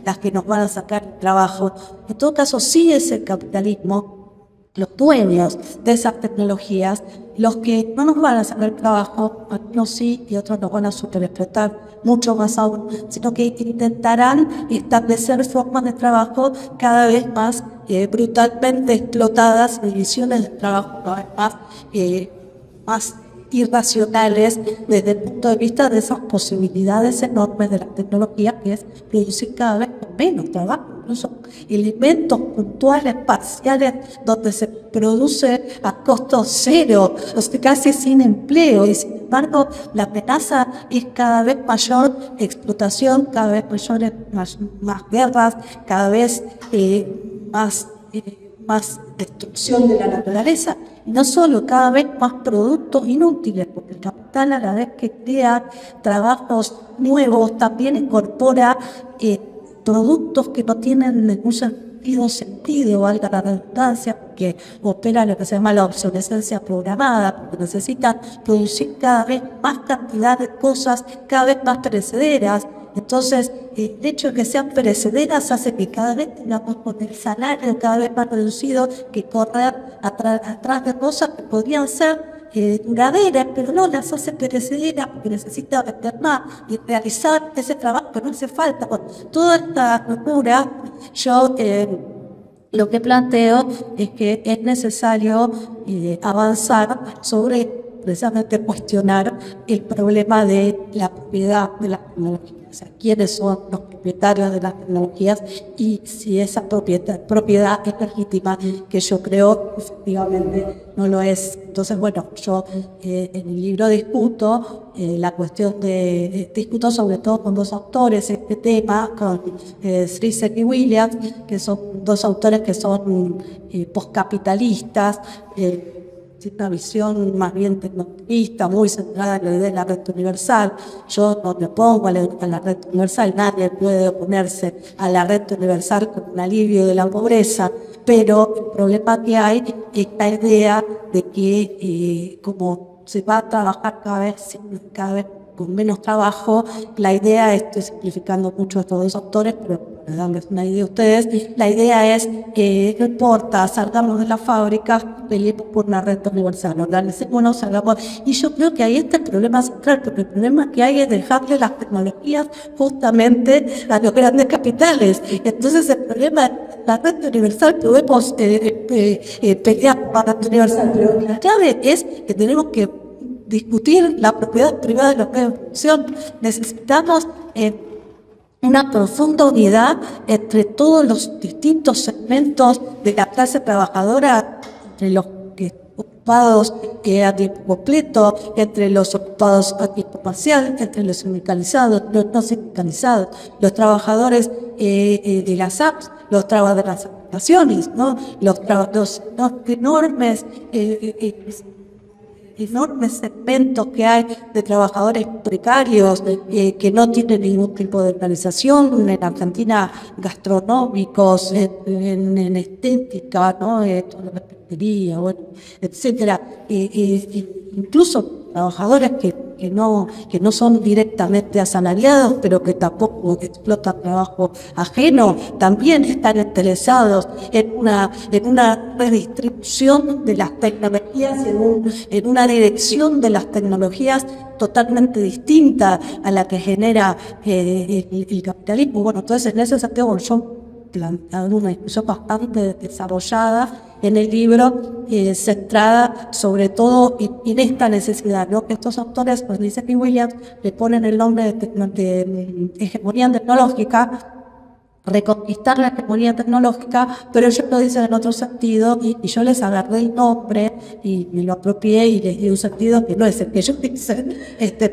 las que nos van a sacar el trabajo. En todo caso, sí es el capitalismo, los dueños de esas tecnologías, los que no nos van a sacar el trabajo, algunos sí y otros nos van a superexplotar mucho más aún, sino que intentarán establecer formas de trabajo cada vez más brutalmente explotadas, divisiones de trabajo cada vez más irracionales desde el punto de vista de esas posibilidades enormes de la tecnología, que es producir cada vez menos trabajo, incluso elementos puntuales, parciales, donde se produce a costo cero, o sea, casi sin empleo, y sin embargo la amenaza es cada vez mayor explotación, cada vez más guerras, cada vez más destrucción de la naturaleza, y no solo, cada vez más productos inútiles, porque el capital, a la vez que crea trabajos nuevos, también incorpora productos que no tienen ningún sentido, valga la redundancia, porque opera lo que se llama la obsolescencia programada, porque necesitan producir cada vez más cantidad de cosas, cada vez más perecederas. Entonces, el hecho de que sean perecederas hace que cada vez tengamos con el salario cada vez más reducido que correr atrás de cosas que podrían ser duraderas, pero no las hace perecederas porque necesita vender más y realizar ese trabajo que no hace falta. Con toda esta locura, yo lo que planteo es que es necesario avanzar sobre precisamente cuestionar el problema de la propiedad de la tecnología. o sea, quiénes son los propietarios de las tecnologías y si esa propiedad es legítima, que yo creo efectivamente no lo es. Entonces, bueno, yo en el libro discuto la cuestión discuto sobre todo con dos autores este tema, con Zrizek y Williams, que son dos autores que son postcapitalistas, una visión más bien tecnologista, muy centrada en la idea de la red universal. Yo no me opongo a la red universal, nadie puede oponerse a la red universal con un alivio de la pobreza, pero el problema que hay es la idea de que como se va a trabajar cada vez con menos trabajo, la idea, estoy simplificando mucho a estos dos autores, pero para darles una idea a ustedes, la idea es que no importa, salgamos de las fábricas, peleemos por una red universal, organicémonos, salgamos. Y yo creo que ahí está el problema central, porque el problema que hay es dejarle las tecnologías justamente a los grandes capitales. Entonces el problema es la red universal, podemos pelear por la red universal, pero la clave es que tenemos que discutir la propiedad privada de los medios de producción. Necesitamos una profunda unidad entre todos los distintos segmentos de la clase trabajadora, entre los ocupados a tiempo completo, entre los ocupados a tiempo parcial, entre los sindicalizados, los no sindicalizados, los trabajadores de las apps, los trabajadores de las aplicaciones, ¿no? Los enormes segmentos que hay de trabajadores precarios que no tienen ningún tipo de organización en Argentina, gastronómicos, en estética, ¿no? Toda la peluquería, bueno, etcétera, incluso trabajadores que no son directamente asalariados, pero que tampoco explotan trabajo ajeno, también están interesados en una redistribución de las tecnologías, en una dirección de las tecnologías totalmente distinta a la que genera el capitalismo. Bueno, entonces en ese sentido yo planteado una discusión bastante desarrollada en el libro, centrada sobre todo en esta necesidad, ¿no? Que estos autores, pues Zrizek y Williams, le ponen el nombre de hegemonía tecnológica, reconquistar la hegemonía tecnológica, pero ellos lo dicen en otro sentido y yo les agarré el nombre y me lo apropié y les di un sentido que no es el que ellos dicen,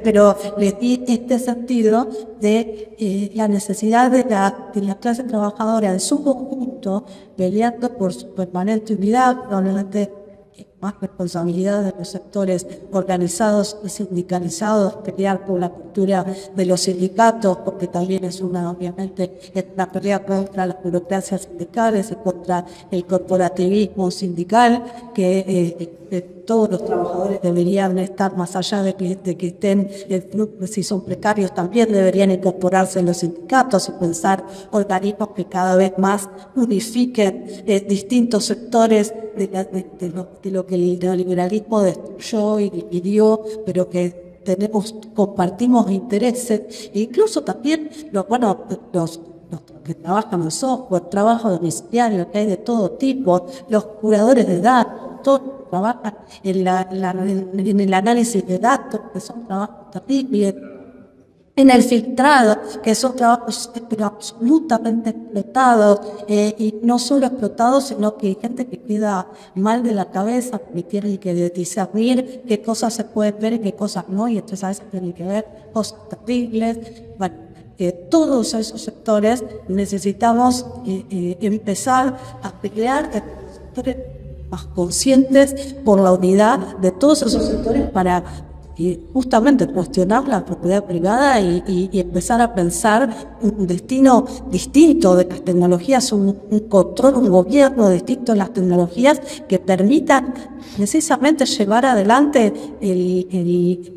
pero les di este sentido de la necesidad de la clase trabajadora de su conjunto peleando por su permanente unidad, probablemente más responsabilidad de los sectores organizados y sindicalizados, pelear por la cultura de los sindicatos, porque también es obviamente, es una pelea contra las burocracias sindicales y contra el corporativismo sindical, que todos los trabajadores deberían estar más allá de que estén, si son precarios también deberían incorporarse en los sindicatos y pensar organismos que cada vez más unifiquen distintos sectores de lo que el neoliberalismo destruyó y dividió, pero que compartimos intereses, e incluso también los que trabajan en software, trabajo domiciliario, que hay de todo tipo, los curadores de datos, todos trabajan en el análisis de datos, que son trabajos terribles, en el filtrado, que son trabajos pero absolutamente explotados, y no solo explotados, sino que hay gente que queda mal de la cabeza, que tiene que discernir qué cosas se pueden ver y qué cosas no, y entonces a veces tienen que ver cosas terribles. Bueno, todos esos sectores necesitamos empezar a pelear sectores más conscientes por la unidad de todos esos sectores para justamente cuestionar la propiedad privada y empezar a pensar un destino distinto de las tecnologías, un control, un gobierno distinto de las tecnologías que permitan precisamente llevar adelante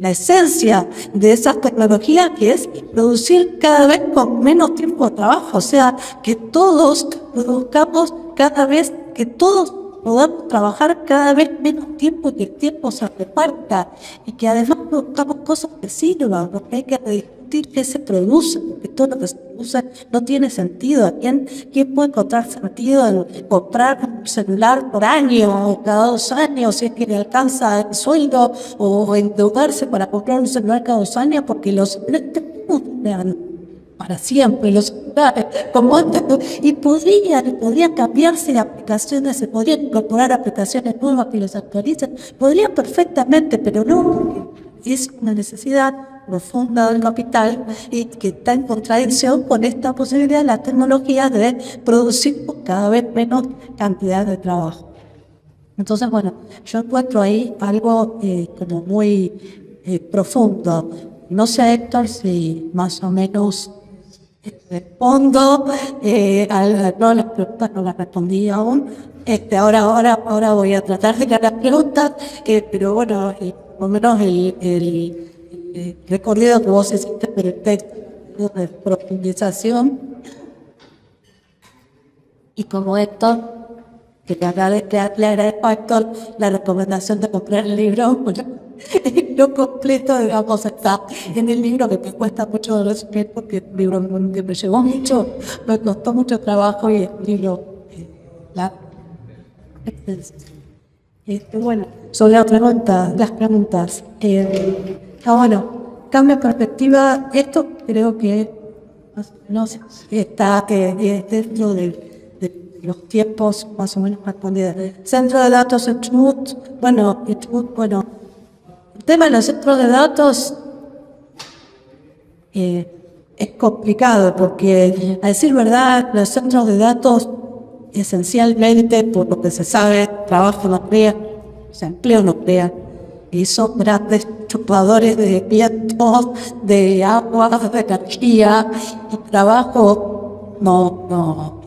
la esencia de esas tecnologías, que es producir cada vez con menos tiempo de trabajo, o sea, que todos produzcamos cada vez, que todos podamos trabajar cada vez menos tiempo y que el tiempo se reparta y que además produzcamos cosas que sirvan, porque hay que discutir qué se produce, porque todo lo que se produce no tiene sentido. ¿Quién puede encontrar sentido en comprar un celular por año o cada 2 años si es que le alcanza el sueldo, o endeudarse para comprar un celular cada 2 años porque los para siempre los celulares, como antes, y podrían cambiarse aplicaciones, se podrían incorporar aplicaciones nuevas que los actualicen, podrían perfectamente, pero no, porque es una necesidad profunda del capital y que está en contradicción con esta posibilidad de la tecnología de producir cada vez menos cantidad de trabajo. Entonces, bueno, yo encuentro ahí algo como muy profundo. No sé, Héctor, si más o menos respondo no, las preguntas no las respondí aún. Ahora voy a tratar de las preguntas, pero bueno, por lo menos el recorrido que vos hiciste del texto de profundización. Y como Héctor, que le agradezco a Héctor la recomendación de comprar el libro, bueno, lo completo, digamos, está en el libro, que me cuesta mucho resumir porque es un libro que me llevó mucho, me costó mucho trabajo y es un libro largo. Bueno, sobre las preguntas. Bueno, cambio de perspectiva, esto creo que no sé, está dentro de los tiempos más o menos respondidos. Centro de datos en Chubut, bueno, el tema de los centros de datos es complicado porque, a decir verdad, los centros de datos esencialmente, por lo que se sabe, trabajo no crean, o sea, empleo no crean, y son grandes chupadores de vientos, de agua, de energía, y trabajo no crean.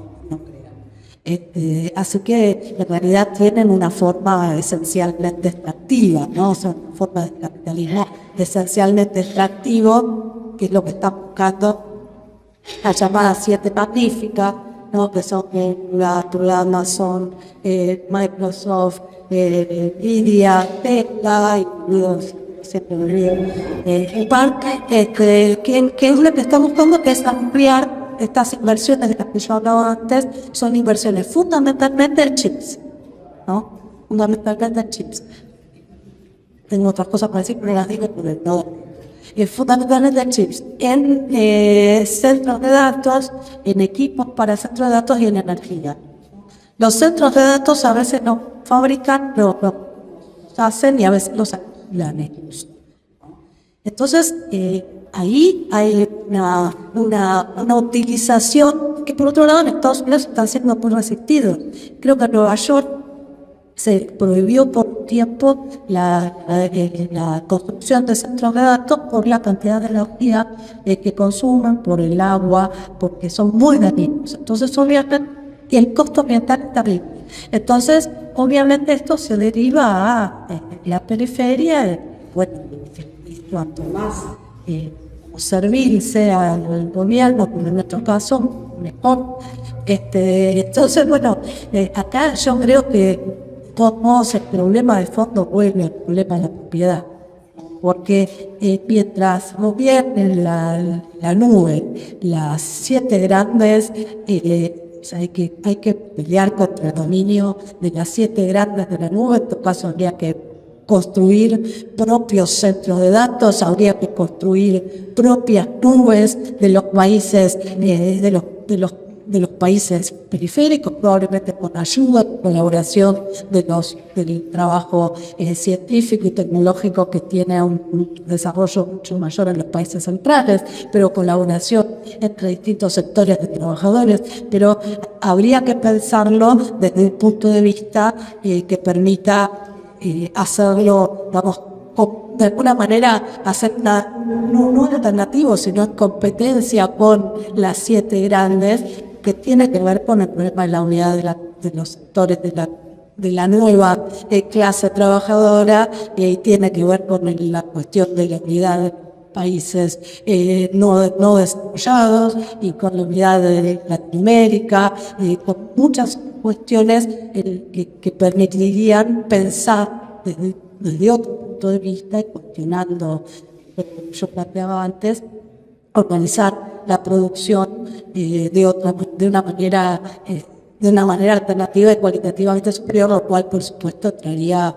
Así que en realidad tienen una forma esencialmente extractiva, ¿no? O sea, una forma de capitalismo esencialmente extractivo, que es lo que está buscando la llamada 7 magnífica, ¿no? Que son Google, Amazon, Microsoft, Nvidia, Tesla, incluidos siempre me olvido, que es lo que está buscando, que es ampliar estas inversiones de las que yo hablaba antes. Son inversiones fundamentalmente en chips, ¿no? Fundamentalmente en chips. Tengo otras cosas para decir, pero las digo por el todo. Fundamentalmente en chips, en centros de datos, en equipos para centros de datos y en energía. Los centros de datos a veces no fabrican, pero los hacen y a veces los alquilan ellos. Entonces, ahí hay una utilización que, por otro lado, en Estados Unidos está siendo muy resistido. Creo que en Nueva York se prohibió por un tiempo la construcción de centros de datos por la cantidad de energía que consumen, por el agua, porque son muy dañinos. Entonces, obviamente, y el costo ambiental es terrible. Entonces, obviamente, esto se deriva a la periferia, bueno, y cuanto más servil sea el gobierno, como en nuestro caso, mejor. Entonces, bueno, acá yo creo que, de todos modos, el problema de fondo vuelve al problema de la propiedad. Porque mientras gobiernen la nube, las 7 grandes, hay que pelear contra el dominio de las 7 grandes de la nube. En todo caso, habría que construir propios centros de datos, habría que construir propias nubes de los países, de los países periféricos, probablemente con ayuda, con colaboración del trabajo científico y tecnológico que tiene un desarrollo mucho mayor en los países centrales, pero colaboración entre distintos sectores de trabajadores. Pero habría que pensarlo desde un punto de vista que permita hacerlo, vamos, de alguna manera hacer no alternativo, sino en competencia con las 7 grandes, que tiene que ver con el problema de la unidad de los sectores de la nueva clase trabajadora, y tiene que ver con la cuestión de la unidad de países no desarrollados y con la unidad de Latinoamérica, con muchas cuestiones que permitirían pensar desde otro punto de vista, y cuestionando lo que yo planteaba antes, organizar la producción de una manera alternativa y cualitativamente superior, lo cual, por supuesto, traería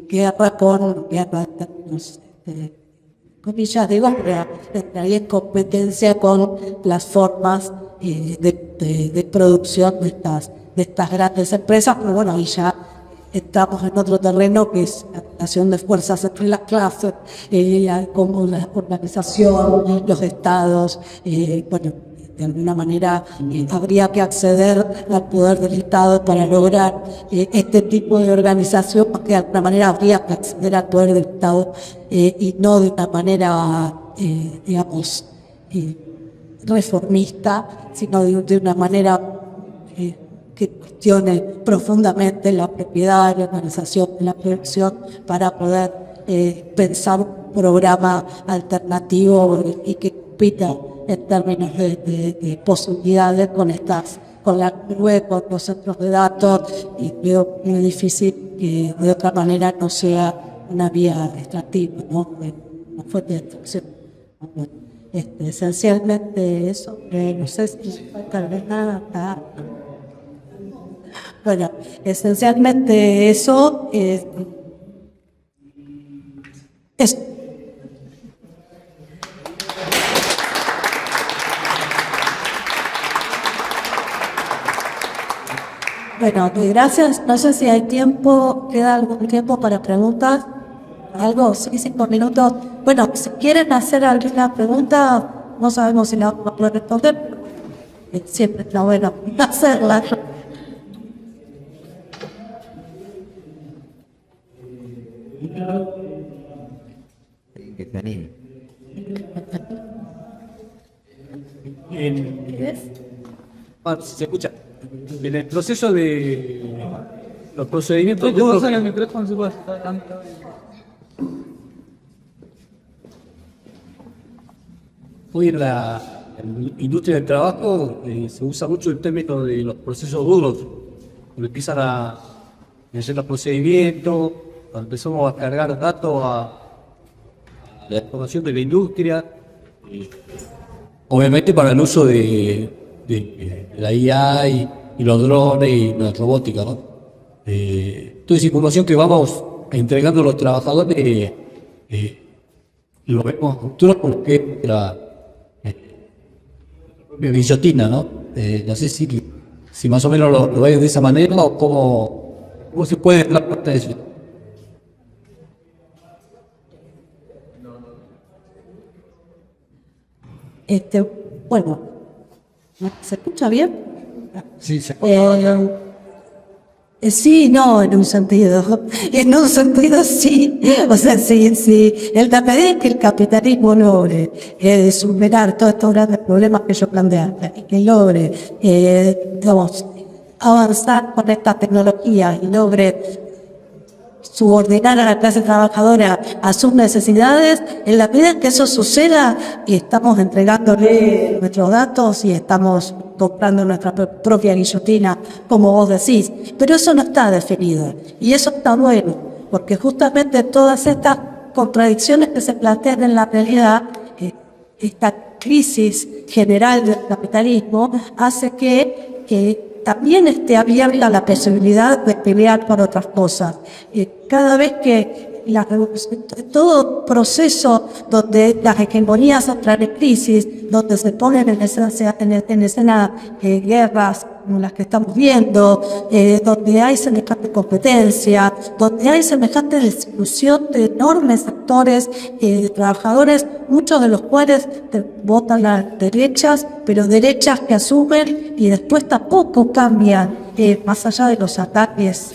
guerra en términos comillas, digo, pero entraría en competencia con las formas de producción de estas grandes empresas, pero bueno, ahí ya estamos en otro terreno que es la relación de fuerzas entre las clases, como la organización, los estados, bueno, de alguna manera habría que acceder al poder del Estado para lograr este tipo de organización, porque de alguna manera habría que acceder al poder del Estado y no de una manera, digamos, reformista, sino de una manera que cuestione profundamente la propiedad, la organización, la producción, para poder pensar un programa alternativo y que compita en términos de posibilidades con la nube, con los centros de datos, y veo muy difícil que de otra manera no sea una vía extractiva, ¿no? Una fuente de extracción. Bueno, esencialmente eso, no sé si tal vez nada. Bueno, esencialmente eso es. Bueno, gracias. No sé si hay tiempo, queda algún tiempo para preguntas. Algo, sí, 5 minutos. Bueno, si quieren hacer alguna pregunta, no sabemos si la vamos a poder responder. Siempre está bueno hacerla. Que se anime. Se escucha. En el proceso de los procedimientos de hoy en la industria del trabajo se usa mucho el término de los procesos duros, donde empiezan a hacer los procedimientos, cuando empezamos a cargar datos a la información de la industria, obviamente para el uso de la IA y los drones y la robótica, ¿no? Toda esa información que vamos entregando a los trabajadores lo vemos en futuro porque la guillotina, ¿no? No sé si más o menos lo ves de esa manera o cómo se puede dar cuenta de eso. Bueno, ¿se escucha bien? Sí, se Sí, no, en un sentido. En un sentido sí. O sea, sí. El medida que el capitalismo logre superar todos estos grandes problemas que yo planteé, y que logre, digamos, avanzar con esta tecnología y logre subordinar a la clase trabajadora a sus necesidades, en la medida en que eso suceda y estamos entregándole nuestros datos y estamos comprando nuestra propia guillotina, como vos decís, pero eso no está definido y eso está bueno, porque justamente todas estas contradicciones que se plantean en la realidad, esta crisis general del capitalismo hace que también esté abierta la posibilidad de pelear por otras cosas. Cada vez que todo proceso donde las hegemonías entran en crisis, donde se ponen en escena guerras como las que estamos viendo, donde hay semejante competencia, donde hay semejante distribución de enormes sectores de trabajadores, muchos de los cuales votan las derechas, pero derechas que asumen y después tampoco cambian, más allá de los ataques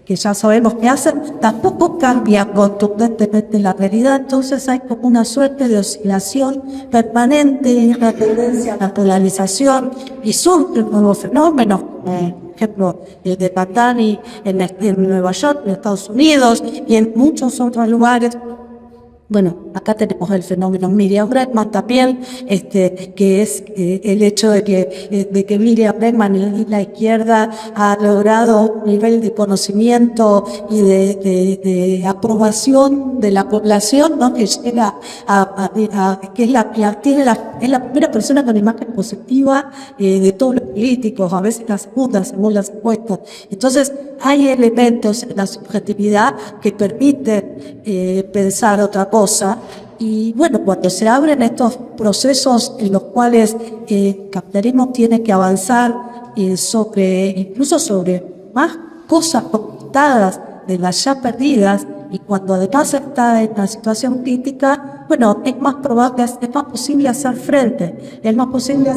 que ya sabemos que hacen, tampoco cambian contundentemente la realidad. Entonces hay como una suerte de oscilación permanente, una tendencia a la polarización, y surgen nuevos fenómenos, por ejemplo, el de Patani en Nueva York, en Estados Unidos, y en muchos otros lugares. Bueno, acá tenemos el fenómeno Miriam Bregman también, que es el hecho de que Miriam Bregman y la izquierda ha logrado un nivel de conocimiento y de aprobación de la población, ¿no? Que llega que es la primera persona con imagen positiva de todos los políticos, a veces la segunda, según las encuestas. Entonces, hay elementos en la subjetividad que permiten pensar otra cosa, Y bueno, cuando se abren estos procesos en los cuales el capitalismo tiene que avanzar incluso sobre más cosas conquistadas de las ya perdidas, y cuando además está en una situación crítica, bueno, es más probable, es más posible hacer frente, y es más posible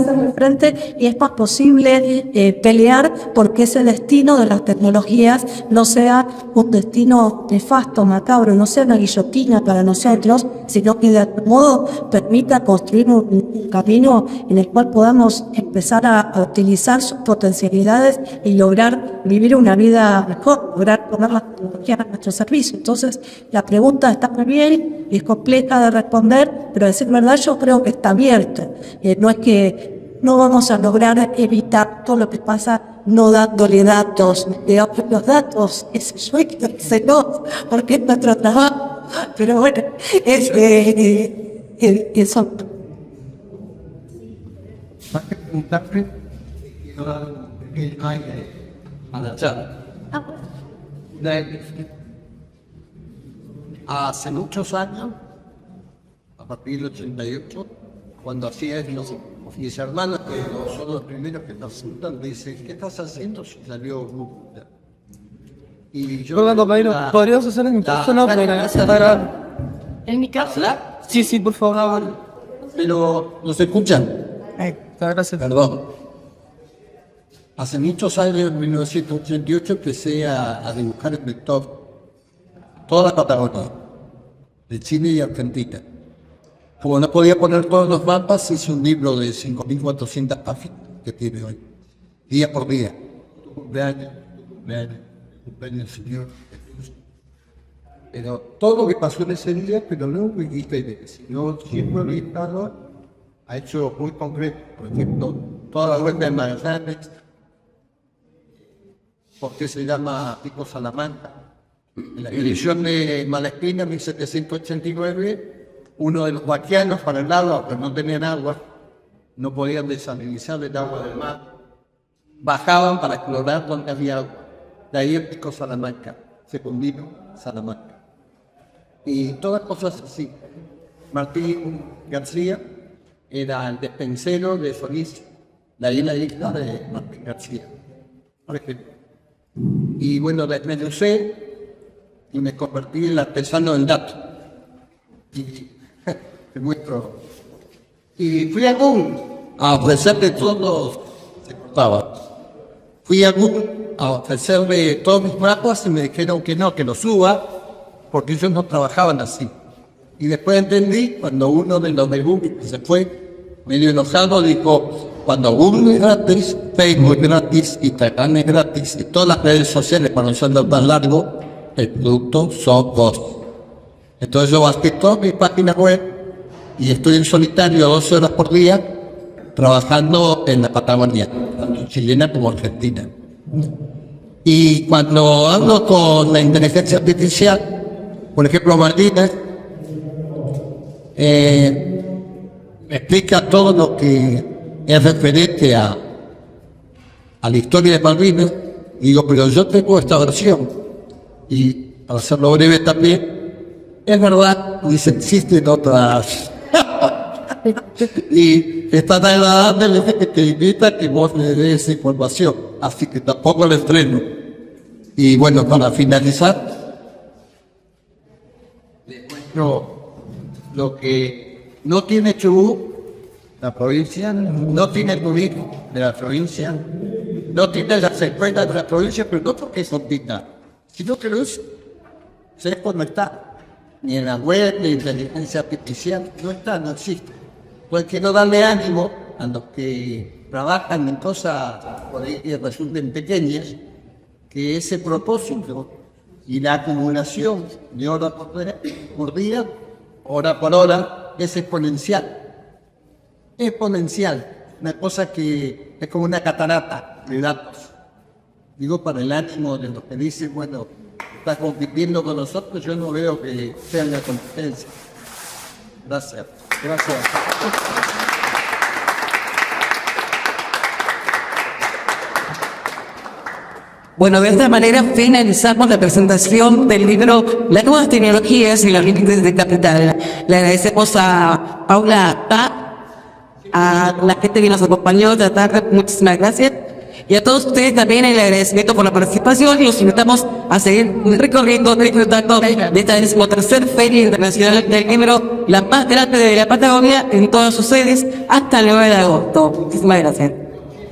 pelear porque ese destino de las tecnologías no sea un destino nefasto, macabro, no sea una guillotina para nosotros, sino que de algún modo permita construir un camino en el cual podamos empezar a utilizar sus potencialidades y lograr vivir una vida mejor, lograr poner las tecnologías a nuestro servicio. Entonces, la pregunta está muy bien y es compleja de responder, pero a decir verdad yo creo que está abierta. No es que no vamos a lograr evitar todo lo que pasa no dándole datos, los datos, eso hay que dárselo, porque es nuestro trabajo, pero bueno, eso. Más que preguntarle, quiero dar un pequeño aire a la charla. Hace muchos años, a partir del 88, cuando hacía mis hermanos, que son los primeros que nos asustan, me dicen, ¿qué estás haciendo si salió Google? Y yo... ¿podrías hacer en mi casa? No, ¿En mi casa? Sí, sí, por favor. Pero no se escuchan. Gracias. Perdón. Hace muchos años, en 1988, empecé a dibujar el vector. Toda la Patagonia, de Chile y Argentina. Como no podía poner todos los mapas, hice un libro de 5.400 páginas que tiene hoy, día por día. Tu cumpleaños, señor. Pero todo lo que pasó en ese día, pero no Wikipedia, sino siempre lo he estado, ha hecho muy concreto. Por ejemplo, toda la web de Magallanes, porque se llama Pico Salamanca. En la edición de Malespina, en 1789, uno de los vaquianos para el agua, pero no tenían agua, no podían desalinizar el agua del mar, bajaban para explorar donde había agua. De ahí el Pico Salamanca, secundino Salamanca. Y todas cosas así. Martín García era el despensero de Solís, de ahí la isla de Martín García, por ejemplo. Y bueno, desmenuzé y me convertí en el artesano del dato. Y te muestro. Y fui a Google a ofrecerle todos, se cortaba. Fui a Google a ofrecerle todos mis mapas y me dijeron que no, que lo suba, porque ellos no trabajaban así. Y después entendí, cuando uno de los de Google se fue, medio enojado, dijo, cuando Google es gratis, Facebook es gratis, Instagram es gratis, y todas las redes sociales, para no ser tan largo, el producto son vos. Entonces yo bajé todas mis páginas web y estoy en solitario 12 horas por día trabajando en la Patagonia, tanto chilena como argentina. Y cuando hablo con la inteligencia artificial, por ejemplo Malvinas, me explica todo lo que es referente a la historia de Malvinas. Y digo, pero yo tengo esta versión. Y para hacerlo breve también, es verdad, dice, existen otras. Y está tan agradable que te invita a que vos le des esa información, así que tampoco el estreno. Y bueno, para finalizar, les muestro lo que no tiene Chubut, la provincia, no tiene turismo de la provincia, no tiene las escuelas de la provincia, pero no porque son dignas, sino que se no está, ni en la web, ni en la inteligencia artificial, no está, no existe. Pues quiero darle ánimo a los que trabajan en cosas por ahí que resulten pequeñas, que ese propósito y la acumulación de hora por día, hora por hora, es exponencial. Exponencial, una cosa que es como una catarata de datos. Digo, para el ánimo de los que dicen, bueno, estás compitiendo con nosotros, yo no veo que sea una competencia. Gracias. Gracias. Bueno, de esta manera finalizamos la presentación del libro Las nuevas tecnologías y los límites de capital. Le agradecemos a Paula a la gente que nos acompañó esta tarde, muchísimas gracias. Y a todos ustedes también el agradecimiento por la participación y los invitamos a seguir recorriendo, disfrutando de esta 13ª Feria Internacional del Libro, la más grande de la Patagonia, en todas sus sedes, hasta el 9 de agosto. Muchísimas gracias.